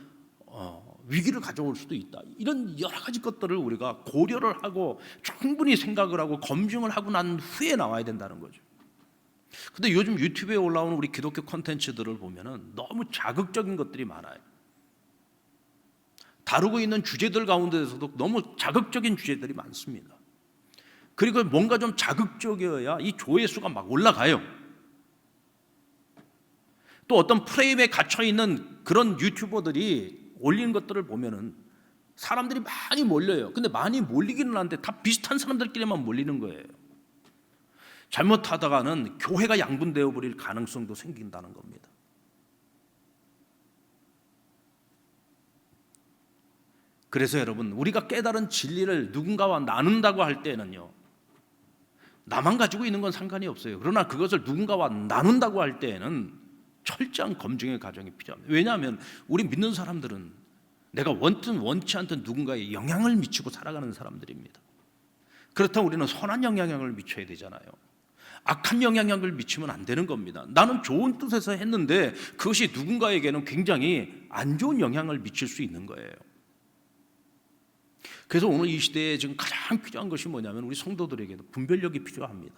Speaker 1: 위기를 가져올 수도 있다. 이런 여러 가지 것들을 우리가 고려를 하고 충분히 생각을 하고 검증을 하고 난 후에 나와야 된다는 거죠. 근데 요즘 유튜브에 올라오는 우리 기독교 콘텐츠들을 보면은 너무 자극적인 것들이 많아요. 다루고 있는 주제들 가운데서도 너무 자극적인 주제들이 많습니다. 그리고 뭔가 좀 자극적이어야 이 조회수가 막 올라가요. 또 어떤 프레임에 갇혀있는 그런 유튜버들이 올리는 것들을 보면은 사람들이 많이 몰려요. 근데 많이 몰리기는 하는데 다 비슷한 사람들끼리만 몰리는 거예요. 잘못하다가는 교회가 양분되어 버릴 가능성도 생긴다는 겁니다. 그래서 여러분, 우리가 깨달은 진리를 누군가와 나눈다고 할 때는요, 나만 가지고 있는 건 상관이 없어요. 그러나 그것을 누군가와 나눈다고 할 때에는 철저한 검증의 과정이 필요합니다. 왜냐하면 우리 믿는 사람들은 내가 원든 원치 않든 누군가에 영향을 미치고 살아가는 사람들입니다. 그렇다면 우리는 선한 영향력을 미쳐야 되잖아요. 악한 영향력을 미치면 안 되는 겁니다. 나는 좋은 뜻에서 했는데 그것이 누군가에게는 굉장히 안 좋은 영향을 미칠 수 있는 거예요. 그래서 오늘 이 시대에 지금 가장 필요한 것이 뭐냐면 우리 성도들에게도 분별력이 필요합니다.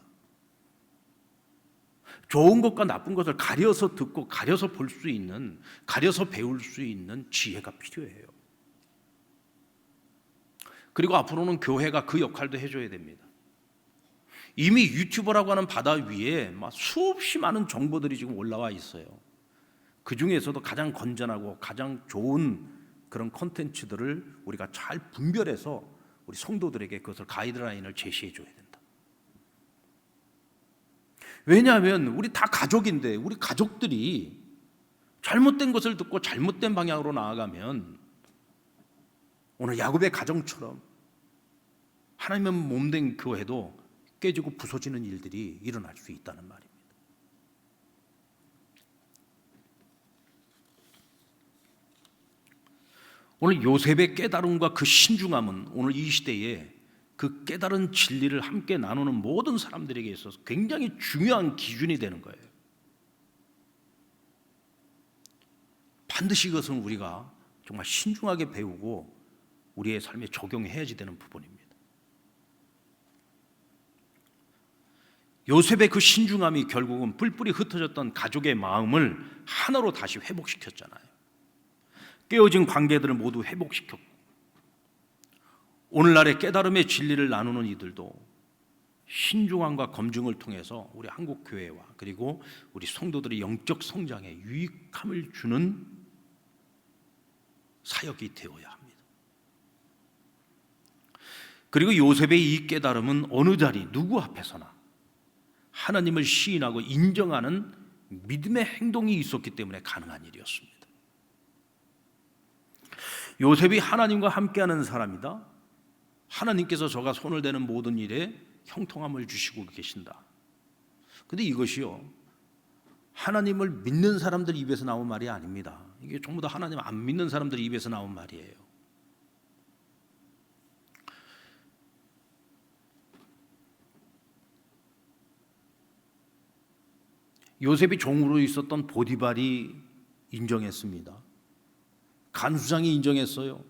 Speaker 1: 좋은 것과 나쁜 것을 가려서 듣고 가려서 볼 수 있는, 가려서 배울 수 있는 지혜가 필요해요. 그리고 앞으로는 교회가 그 역할도 해줘야 됩니다. 이미 유튜버라고 하는 바다 위에 막 수없이 많은 정보들이 지금 올라와 있어요. 그 중에서도 가장 건전하고 가장 좋은 그런 콘텐츠들을 우리가 잘 분별해서 우리 성도들에게 그것을 가이드라인을 제시해 줘야 된다. 왜냐하면 우리 다 가족인데 우리 가족들이 잘못된 것을 듣고 잘못된 방향으로 나아가면 오늘 야곱의 가정처럼 하나님의 몸된 교회도 깨지고 부서지는 일들이 일어날 수 있다는 말입니다. 오늘 요셉의 깨달음과 그 신중함은 오늘 이 시대에 그 깨달은 진리를 함께 나누는 모든 사람들에게 있어서 굉장히 중요한 기준이 되는 거예요. 반드시 이것은 우리가 정말 신중하게 배우고 우리의 삶에 적용해야지 되는 부분입니다. 요셉의 그 신중함이 결국은 뿔뿔이 흩어졌던 가족의 마음을 하나로 다시 회복시켰잖아요. 깨어진 관계들을 모두 회복시켰고, 오늘날의 깨달음의 진리를 나누는 이들도 신중함과 검증을 통해서 우리 한국 교회와 그리고 우리 성도들의 영적 성장에 유익함을 주는 사역이 되어야 합니다. 그리고 요셉의 이 깨달음은 어느 자리 누구 앞에서나 하나님을 시인하고 인정하는 믿음의 행동이 있었기 때문에 가능한 일이었습니다. 요셉이 하나님과 함께하는 사람이다. 하나님께서 저가 손을 대는 모든 일에 형통함을 주시고 계신다. 근데 이것이요, 하나님을 믿는 사람들 입에서 나온 말이 아닙니다. 이게 전부 다 하나님 안 믿는 사람들 입에서 나온 말이에요. 요셉이 종으로 있었던 보디발이 인정했습니다. 간수장이 인정했어요.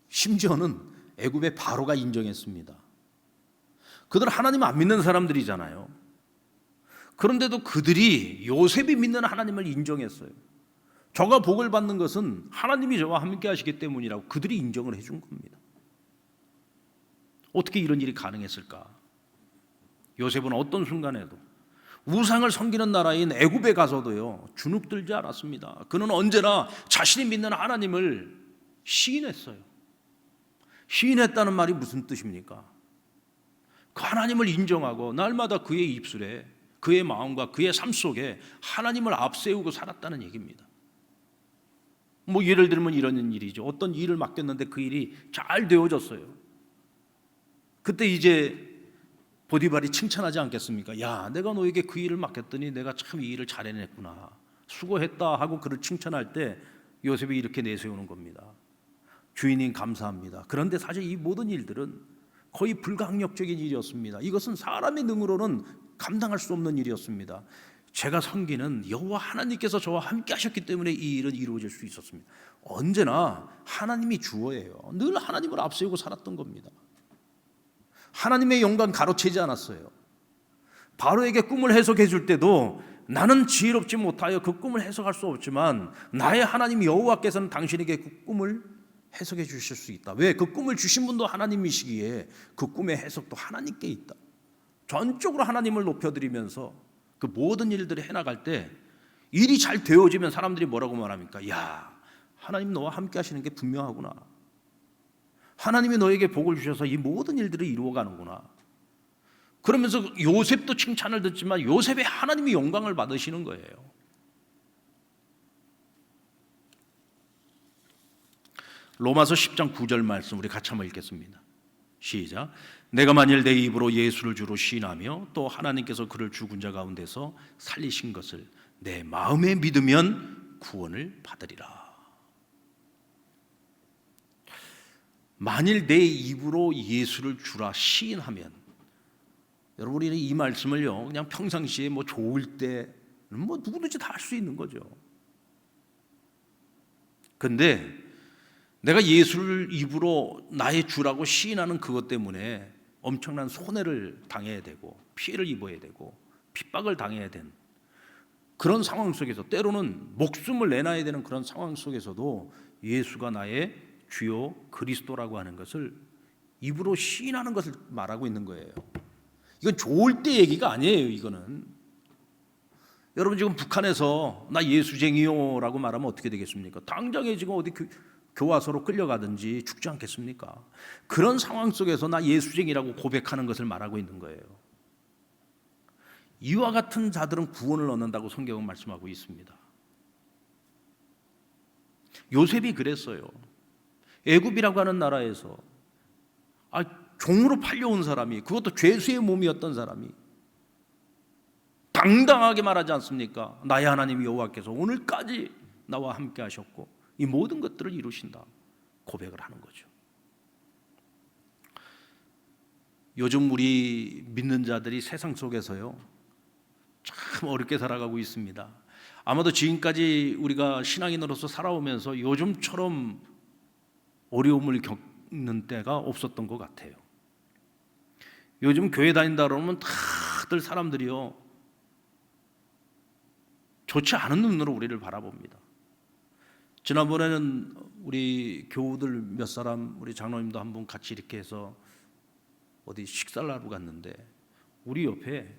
Speaker 1: 심지어는 애굽의 바로가 인정했습니다. 그들 하나님 안 믿는 사람들이잖아요. 그런데도 그들이 요셉이 믿는 하나님을 인정했어요. 저가 복을 받는 것은 하나님이 저와 함께 하시기 때문이라고 그들이 인정을 해준 겁니다. 어떻게 이런 일이 가능했을까? 요셉은 어떤 순간에도 우상을 섬기는 나라인 애굽에 가서도요 주눅들지 않았습니다. 그는 언제나 자신이 믿는 하나님을 시인했어요. 시인했다는 말이 무슨 뜻입니까? 그 하나님을 인정하고 날마다 그의 입술에 그의 마음과 그의 삶 속에 하나님을 앞세우고 살았다는 얘기입니다. 뭐 예를 들면 이런 일이죠. 어떤 일을 맡겼는데 그 일이 잘 되어졌어요. 그때 이제 보디발이 칭찬하지 않겠습니까? 야, 내가 너에게 그 일을 맡겼더니 내가 참 이 일을 잘 해냈구나, 수고했다 하고 그를 칭찬할 때 요셉이 이렇게 내세우는 겁니다. 주인님 감사합니다. 그런데 사실 이 모든 일들은 거의 불가항력적인 일이었습니다. 이것은 사람의 능으로는 감당할 수 없는 일이었습니다. 제가 섬기는 여호와 하나님께서 저와 함께 하셨기 때문에 이 일은 이루어질 수 있었습니다. 언제나 하나님이 주어예요. 늘 하나님을 앞세우고 살았던 겁니다. 하나님의 영광 가로채지 않았어요. 바로에게 꿈을 해석해 줄 때도 나는 지혜롭지 못하여 그 꿈을 해석할 수 없지만 나의 하나님 여호와께서는 당신에게 그 꿈을 해석해 주실 수 있다. 왜? 그 꿈을 주신 분도 하나님이시기에 그 꿈의 해석도 하나님께 있다. 전적으로 하나님을 높여드리면서 그 모든 일들을 해나갈 때 일이 잘 되어지면 사람들이 뭐라고 말합니까? 야, 하나님 너와 함께 하시는 게 분명하구나. 하나님이 너에게 복을 주셔서 이 모든 일들을 이루어가는구나. 그러면서 요셉도 칭찬을 듣지만 요셉의 하나님이 영광을 받으시는 거예요. 로마서 10장 9절 말씀 우리 같이 한번 읽겠습니다. 시작. 내가 만일 내 입으로 예수를 주로 시인하며 또 하나님께서 그를 죽은 자 가운데서 살리신 것을 내 마음에 믿으면 구원을 받으리라. 만일 내 입으로 예수를 주라 시인하면, 여러분이 이 말씀을요 그냥 평상시에 뭐 좋을 때는 뭐 누구든지 다 할 수 있는 거죠. 근데 내가 예수를 입으로 나의 주라고 시인하는 그것 때문에 엄청난 손해를 당해야 되고 피해를 입어야 되고 핍박을 당해야 된 그런 상황 속에서, 때로는 목숨을 내놔야 되는 그런 상황 속에서도 예수가 나의 주요 그리스도라고 하는 것을 입으로 시인하는 것을 말하고 있는 거예요. 이건 좋을 때 얘기가 아니에요. 이거는 여러분 지금 북한에서 나 예수쟁이요라고 말하면 어떻게 되겠습니까? 당장에 지금 어디 교화소로 끌려가든지 죽지 않겠습니까? 그런 상황 속에서 나 예수쟁이라고 고백하는 것을 말하고 있는 거예요. 이와 같은 자들은 구원을 얻는다고 성경은 말씀하고 있습니다. 요셉이 그랬어요. 애굽이라고 하는 나라에서 종으로 팔려온 사람이, 그것도 죄수의 몸이었던 사람이 당당하게 말하지 않습니까? 나의 하나님 여호와께서 오늘까지 나와 함께 하셨고 이 모든 것들을 이루신다 고백을 하는 거죠. 요즘 우리 믿는 자들이 세상 속에서요 참 어렵게 살아가고 있습니다. 아마도 지금까지 우리가 신앙인으로서 살아오면서 요즘처럼 어려움을 겪는 때가 없었던 것 같아요. 요즘 교회 다닌다 그러면 다들 사람들이요 좋지 않은 눈으로 우리를 바라봅니다. 지난번에는 우리 교우들 몇 사람, 우리 장로님도 한 분 같이 이렇게 해서 어디 식사를 하러 갔는데 우리 옆에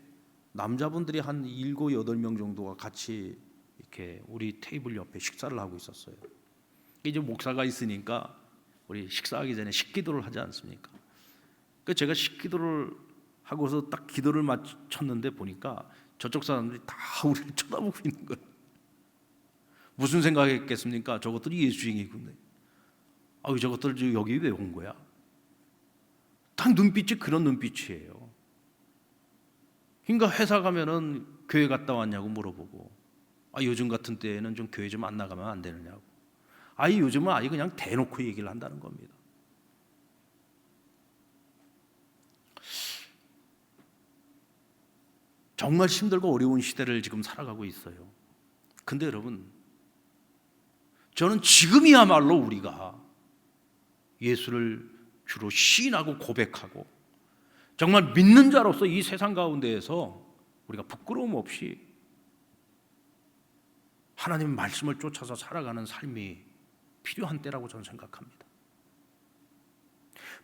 Speaker 1: 남자분들이 한 7, 8명 정도가 같이 이렇게 우리 테이블 옆에 식사를 하고 있었어요. 이제 목사가 있으니까 우리 식사하기 전에 식기도를 하지 않습니까? 그 제가 식기도를 하고서 딱 기도를 마쳤는데 보니까 저쪽 사람들이 다 우리를 쳐다보고 있는 거예요. 무슨 생각했겠습니까? 저것들이 예수쟁이군요. 저것들 여기 왜 온 거야? 딱 눈빛이 그런 눈빛이에요. 그러니까 회사 가면은 교회 갔다 왔냐고 물어보고, 요즘 같은 때에는 좀 교회 좀 안 나가면 안 되느냐고. 요즘은 아예 그냥 대놓고 얘기를 한다는 겁니다. 정말 힘들고 어려운 시대를 지금 살아가고 있어요. 근데 여러분, 저는 지금이야말로 우리가 예수를 주로 시인하고 고백하고 정말 믿는 자로서 이 세상 가운데에서 우리가 부끄러움 없이 하나님의 말씀을 쫓아서 살아가는 삶이 필요한 때라고 저는 생각합니다.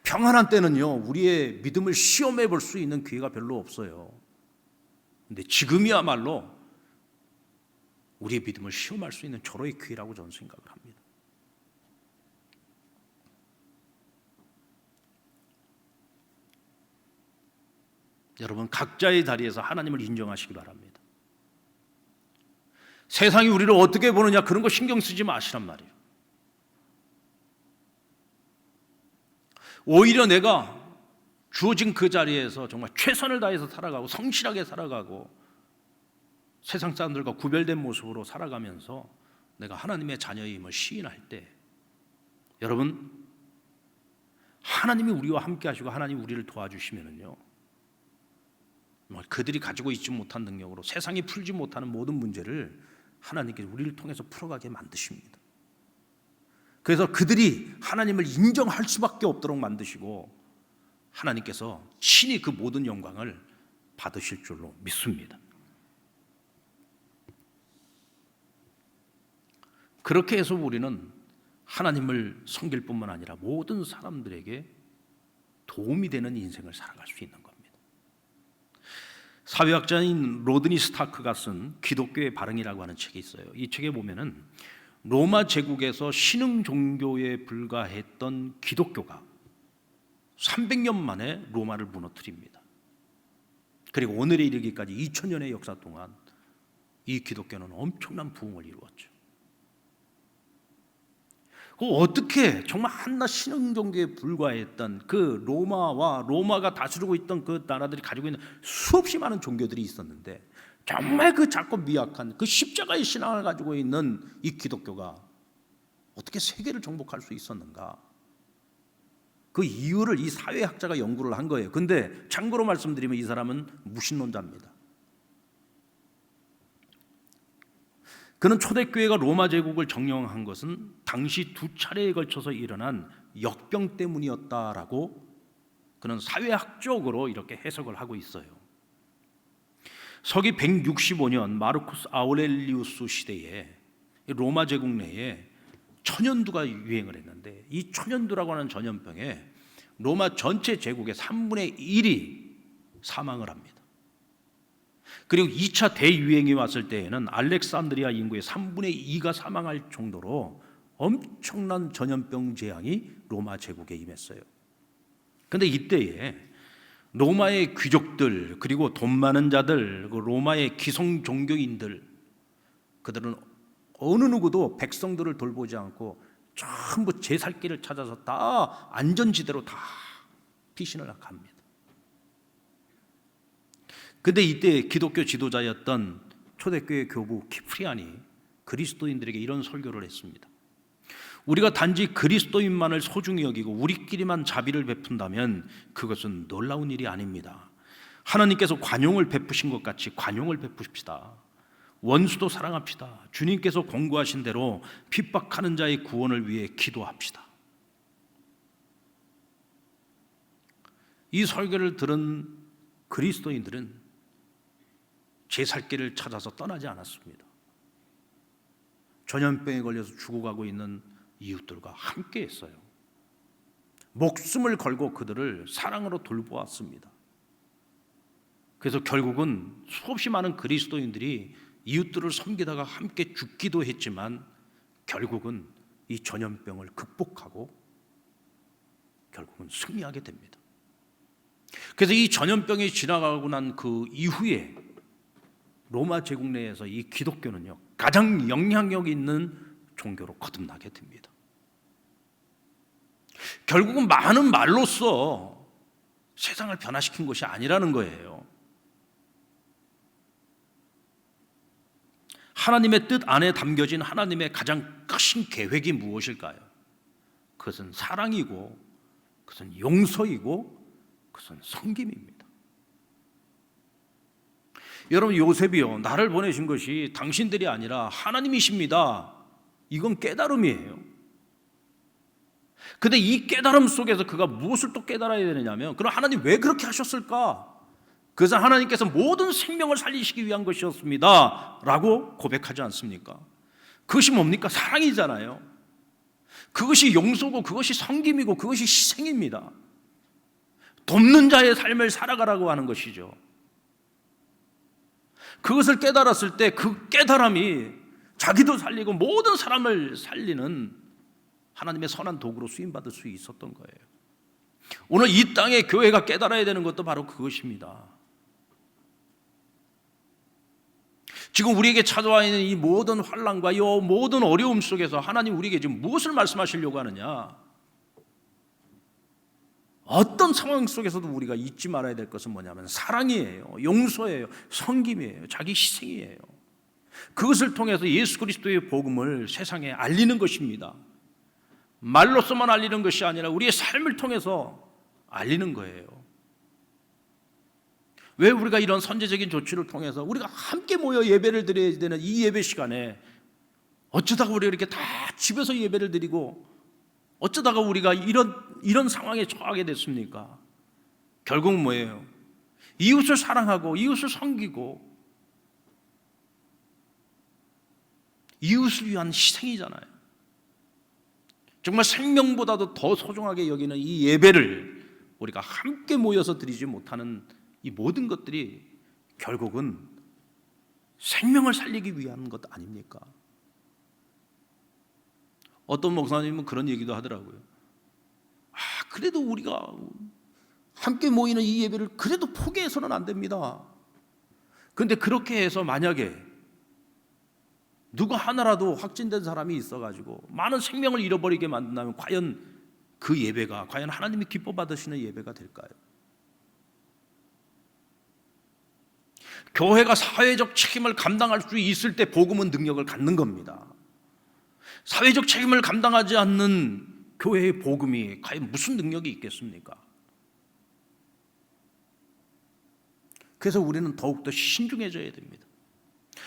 Speaker 1: 평안한 때는요 우리의 믿음을 시험해 볼 수 있는 기회가 별로 없어요. 근데 지금이야말로 우리의 믿음을 시험할 수 있는 절호의 기회라고 저는 생각을 합니다. 여러분 각자의 자리에서 하나님을 인정하시기 바랍니다. 세상이 우리를 어떻게 보느냐 그런 거 신경 쓰지 마시란 말이에요. 오히려 내가 주어진 그 자리에서 정말 최선을 다해서 살아가고 성실하게 살아가고 세상 사람들과 구별된 모습으로 살아가면서 내가 하나님의 자녀임을 시인할 때, 여러분 하나님이 우리와 함께 하시고 하나님이 우리를 도와주시면은요 그들이 가지고 있지 못한 능력으로 세상이 풀지 못하는 모든 문제를 하나님께서 우리를 통해서 풀어가게 만드십니다. 그래서 그들이 하나님을 인정할 수밖에 없도록 만드시고 하나님께서 친히 그 모든 영광을 받으실 줄로 믿습니다. 그렇게 해서 우리는 하나님을 섬길 뿐만 아니라 모든 사람들에게 도움이 되는 인생을 살아갈 수 있는 겁니다. 사회학자인 로드니 스타크가 쓴 기독교의 발흥이라고 하는 책이 있어요. 이 책에 보면은 로마 제국에서 신흥 종교에 불과했던 기독교가 300년 만에 로마를 무너뜨립니다. 그리고 오늘에 이르기까지 2000년의 역사 동안 이 기독교는 엄청난 부흥을 이루었죠. 어떻게 정말 한낱 신흥 종교에 불과했던 그 로마가 다스리고 있던 그 나라들이 가지고 있는 수없이 많은 종교들이 있었는데, 정말 그 작고 미약한 그 십자가의 신앙을 가지고 있는 이 기독교가 어떻게 세계를 정복할 수 있었는가? 그 이유를 이 사회학자가 연구를 한 거예요. 근데 참고로 말씀드리면 이 사람은 무신론자입니다. 그는 초대교회가 로마 제국을 정령한 것은 당시 두 차례에 걸쳐서 일어난 역병 때문이었다라고 그는 사회학적으로 이렇게 해석을 하고 있어요. 서기 165년 마르쿠스 아우렐리우스 시대에 로마 제국 내에 천연두가 유행을 했는데, 이 천연두라고 하는 전염병에 로마 전체 제국의 3분의 1이 사망을 합니다. 그리고 2차 대유행이 왔을 때에는 알렉산드리아 인구의 3분의 2가 사망할 정도로 엄청난 전염병 재앙이 로마 제국에 임했어요. 그런데 이때에 로마의 귀족들, 그리고 돈 많은 자들, 로마의 기성 종교인들, 그들은 어느 누구도 백성들을 돌보지 않고 전부 제 살 길을 찾아서 다 안전지대로 다 피신을 합니다. 근데 이때 기독교 지도자였던 초대교회 교부 키프리안이 그리스도인들에게 이런 설교를 했습니다. 우리가 단지 그리스도인만을 소중히 여기고 우리끼리만 자비를 베푼다면 그것은 놀라운 일이 아닙니다. 하나님께서 관용을 베푸신 것 같이 관용을 베푸십시다. 원수도 사랑합시다. 주님께서 권고하신 대로 핍박하는 자의 구원을 위해 기도합시다. 이 설교를 들은 그리스도인들은 제 살 길을 찾아서 떠나지 않았습니다. 전염병에 걸려서 죽어가고 있는 이웃들과 함께 했어요. 목숨을 걸고 그들을 사랑으로 돌보았습니다. 그래서 결국은 수없이 많은 그리스도인들이 이웃들을 섬기다가 함께 죽기도 했지만 결국은 이 전염병을 극복하고 결국은 승리하게 됩니다. 그래서 이 전염병이 지나가고 난 그 이후에 로마 제국 내에서 이 기독교는요, 가장 영향력 있는 종교로 거듭나게 됩니다. 결국은 많은 말로써 세상을 변화시킨 것이 아니라는 거예요. 하나님의 뜻 안에 담겨진 하나님의 가장 크신 계획이 무엇일까요? 그것은 사랑이고, 그것은 용서이고, 그것은 섬김입니다. 여러분, 요셉이요, 나를 보내신 것이 당신들이 아니라 하나님이십니다. 이건 깨달음이에요. 근데 이 깨달음 속에서 그가 무엇을 또 깨달아야 되느냐면, 그럼 하나님 왜 그렇게 하셨을까? 그것은 하나님께서 모든 생명을 살리시기 위한 것이었습니다 라고 고백하지 않습니까? 그것이 뭡니까? 사랑이잖아요. 그것이 용서고, 그것이 섬김이고, 그것이 희생입니다. 돕는 자의 삶을 살아가라고 하는 것이죠. 그것을 깨달았을 때 그 깨달음이 자기도 살리고 모든 사람을 살리는 하나님의 선한 도구로 쓰임받을 수 있었던 거예요. 오늘 이 땅에 교회가 깨달아야 되는 것도 바로 그것입니다. 지금 우리에게 찾아와 있는 이 모든 환난과 이 모든 어려움 속에서 하나님 우리에게 지금 무엇을 말씀하시려고 하느냐? 어떤 상황 속에서도 우리가 잊지 말아야 될 것은 뭐냐면 사랑이에요, 용서예요, 섬김이에요, 자기 희생이에요. 그것을 통해서 예수 그리스도의 복음을 세상에 알리는 것입니다. 말로서만 알리는 것이 아니라 우리의 삶을 통해서 알리는 거예요. 왜 우리가 이런 선제적인 조치를 통해서 우리가 함께 모여 예배를 드려야 되는 이 예배 시간에 어쩌다가 우리가 이렇게 다 집에서 예배를 드리고 어쩌다가 우리가 이런 상황에 처하게 됐습니까? 결국은 뭐예요? 이웃을 사랑하고 이웃을 섬기고 이웃을 위한 희생이잖아요. 정말 생명보다도 더 소중하게 여기는 이 예배를 우리가 함께 모여서 드리지 못하는 이 모든 것들이 결국은 생명을 살리기 위한 것 아닙니까? 어떤 목사님은 그런 얘기도 하더라고요. 그래도 우리가 함께 모이는 이 예배를 그래도 포기해서는 안 됩니다. 그런데 그렇게 해서 만약에 누구 하나라도 확진된 사람이 있어가지고 많은 생명을 잃어버리게 만든다면 과연 그 예배가 과연 하나님이 기뻐 받으시는 예배가 될까요? 교회가 사회적 책임을 감당할 수 있을 때 복음은 능력을 갖는 겁니다. 사회적 책임을 감당하지 않는 교회의 복음이 과연 무슨 능력이 있겠습니까? 그래서 우리는 더욱더 신중해져야 됩니다.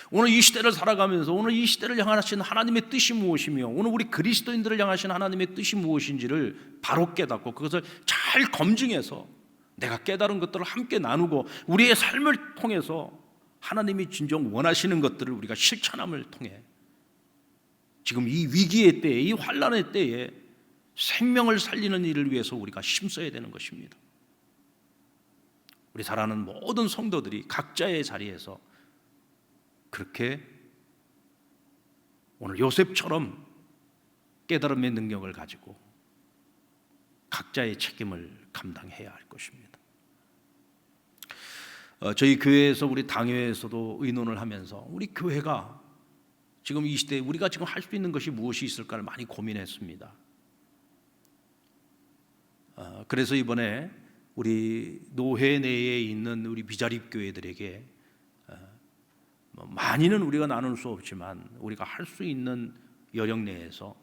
Speaker 1: 오늘 이 시대를 살아가면서 오늘 이 시대를 향하신 하나님의 뜻이 무엇이며 오늘 우리 그리스도인들을 향하신 하나님의 뜻이 무엇인지를 바로 깨닫고 그것을 잘 검증해서 내가 깨달은 것들을 함께 나누고 우리의 삶을 통해서 하나님이 진정 원하시는 것들을 우리가 실천함을 통해 지금 이 위기의 때에 이 환난의 때에 생명을 살리는 일을 위해서 우리가 힘써야 되는 것입니다. 우리 사랑하는 모든 성도들이 각자의 자리에서 그렇게 오늘 요셉처럼 깨달음의 능력을 가지고 각자의 책임을 감당해야 할 것입니다. 저희 교회에서 우리 당회에서도 의논을 하면서 우리 교회가 지금 이 시대에 우리가 지금 할 수 있는 것이 무엇이 있을까를 많이 고민했습니다. 그래서 이번에 우리 노회 내에 있는 우리 비자립 교회들에게 많이는 우리가 나눌 수 없지만 우리가 할 수 있는 여력 내에서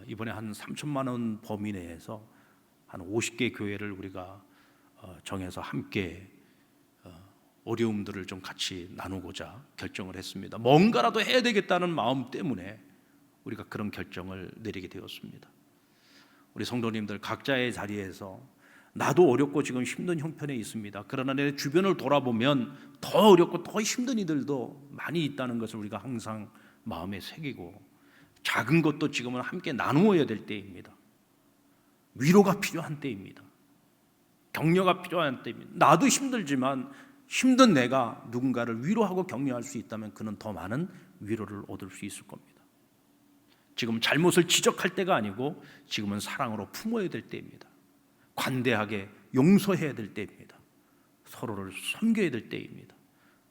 Speaker 1: 이번에 한 3천만 원 범위 내에서 한 50개 교회를 우리가 정해서 함께 어려움들을 좀 같이 나누고자 결정을 했습니다. 뭔가라도 해야 되겠다는 마음 때문에 우리가 그런 결정을 내리게 되었습니다. 우리 성도님들 각자의 자리에서 나도 어렵고 지금 힘든 형편에 있습니다. 그러나 내 주변을 돌아보면 더 어렵고 더 힘든 이들도 많이 있다는 것을 우리가 항상 마음에 새기고 작은 것도 지금은 함께 나누어야 될 때입니다. 위로가 필요한 때입니다. 격려가 필요한 때입니다. 나도 힘들지만 힘든 내가 누군가를 위로하고 격려할 수 있다면 그는 더 많은 위로를 얻을 수 있을 겁니다. 지금 잘못을 지적할 때가 아니고 지금은 사랑으로 품어야 될 때입니다. 관대하게 용서해야 될 때입니다. 서로를 섬겨야 될 때입니다.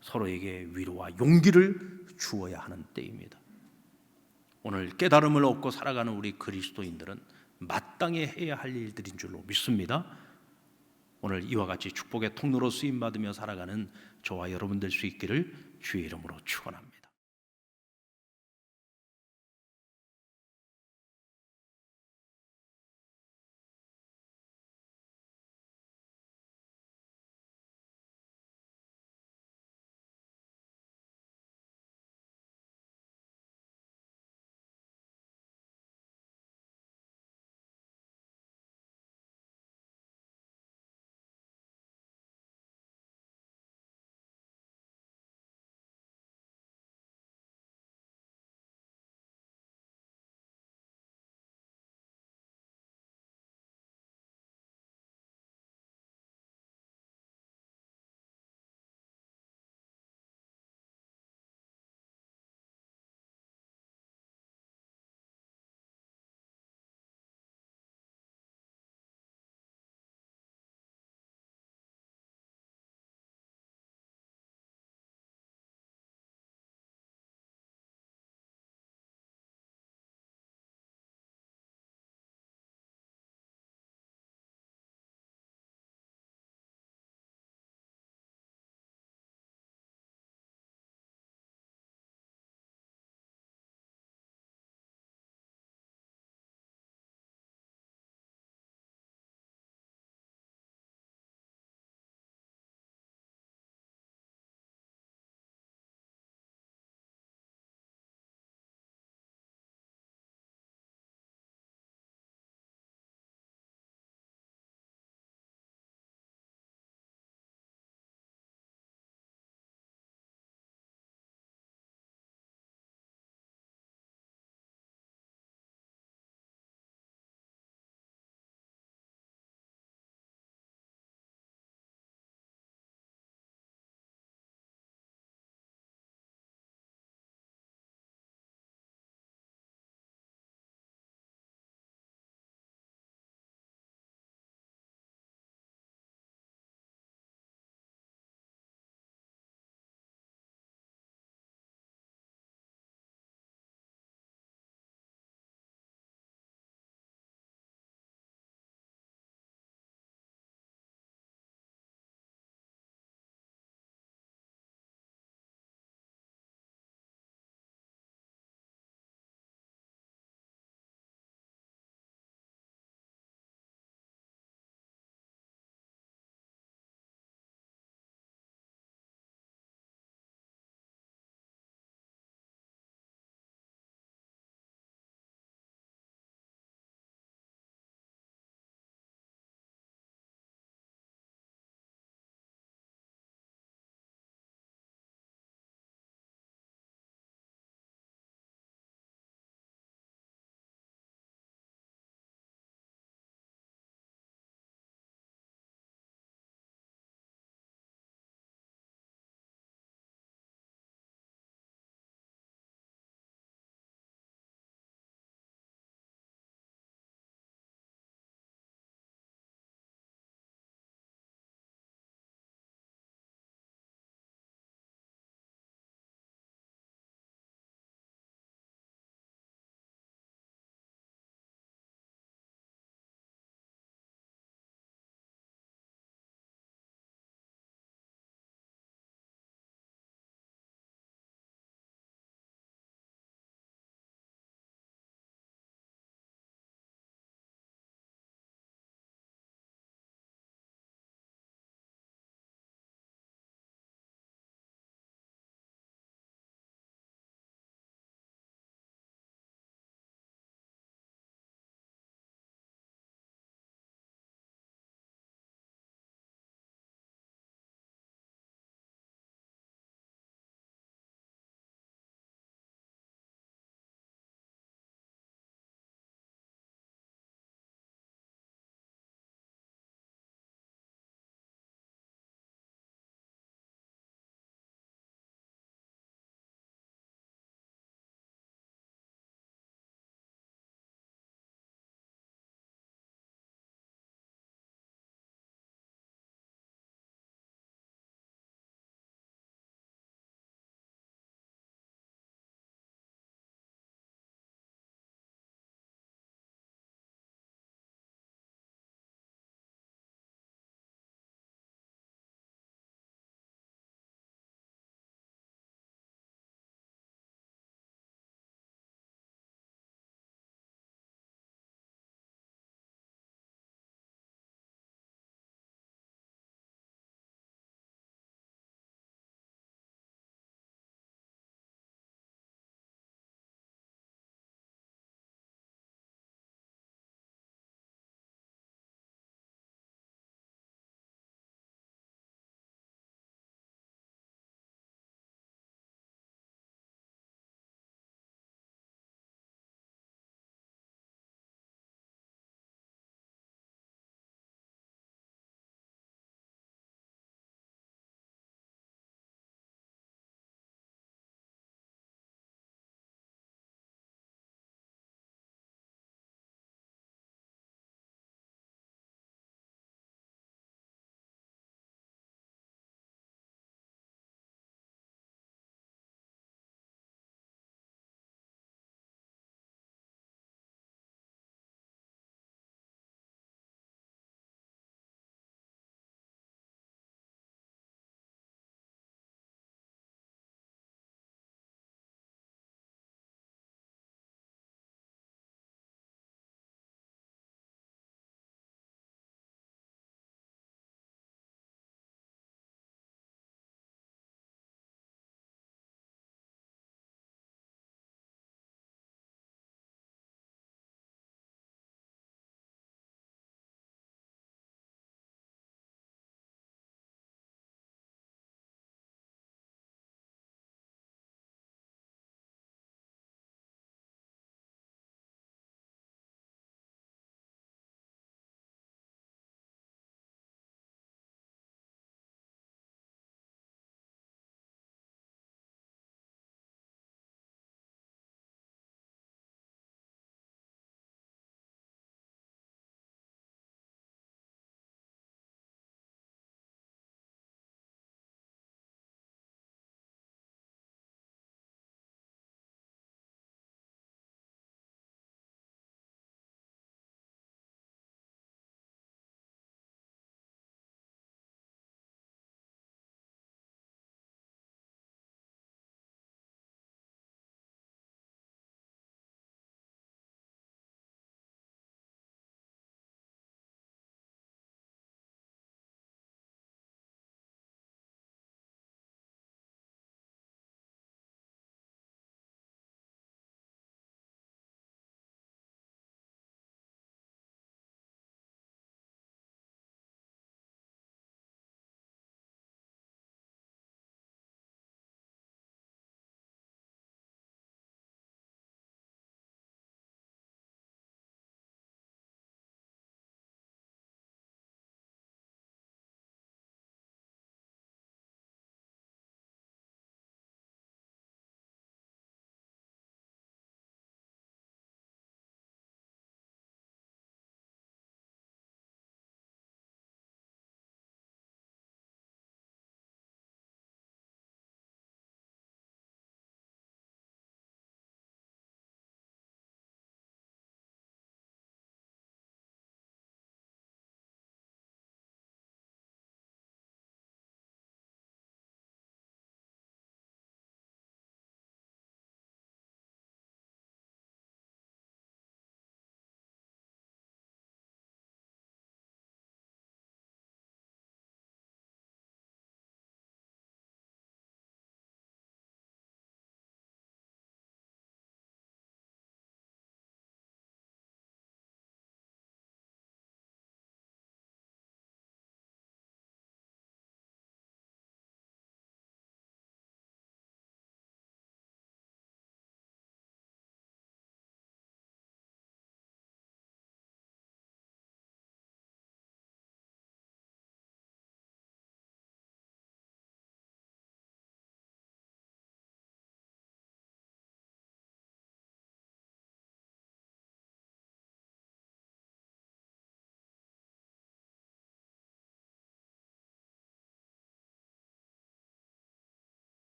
Speaker 1: 서로에게 위로와 용기를 주어야 하는 때입니다. 오늘 깨달음을 얻고 살아가는 우리 그리스도인들은 마땅히 해야 할 일들인 줄로 믿습니다. 오늘 이와 같이 축복의 통로로 쓰임받으며 살아가는 저와 여러분 될 수 있기를 주의 이름으로 축원합니다.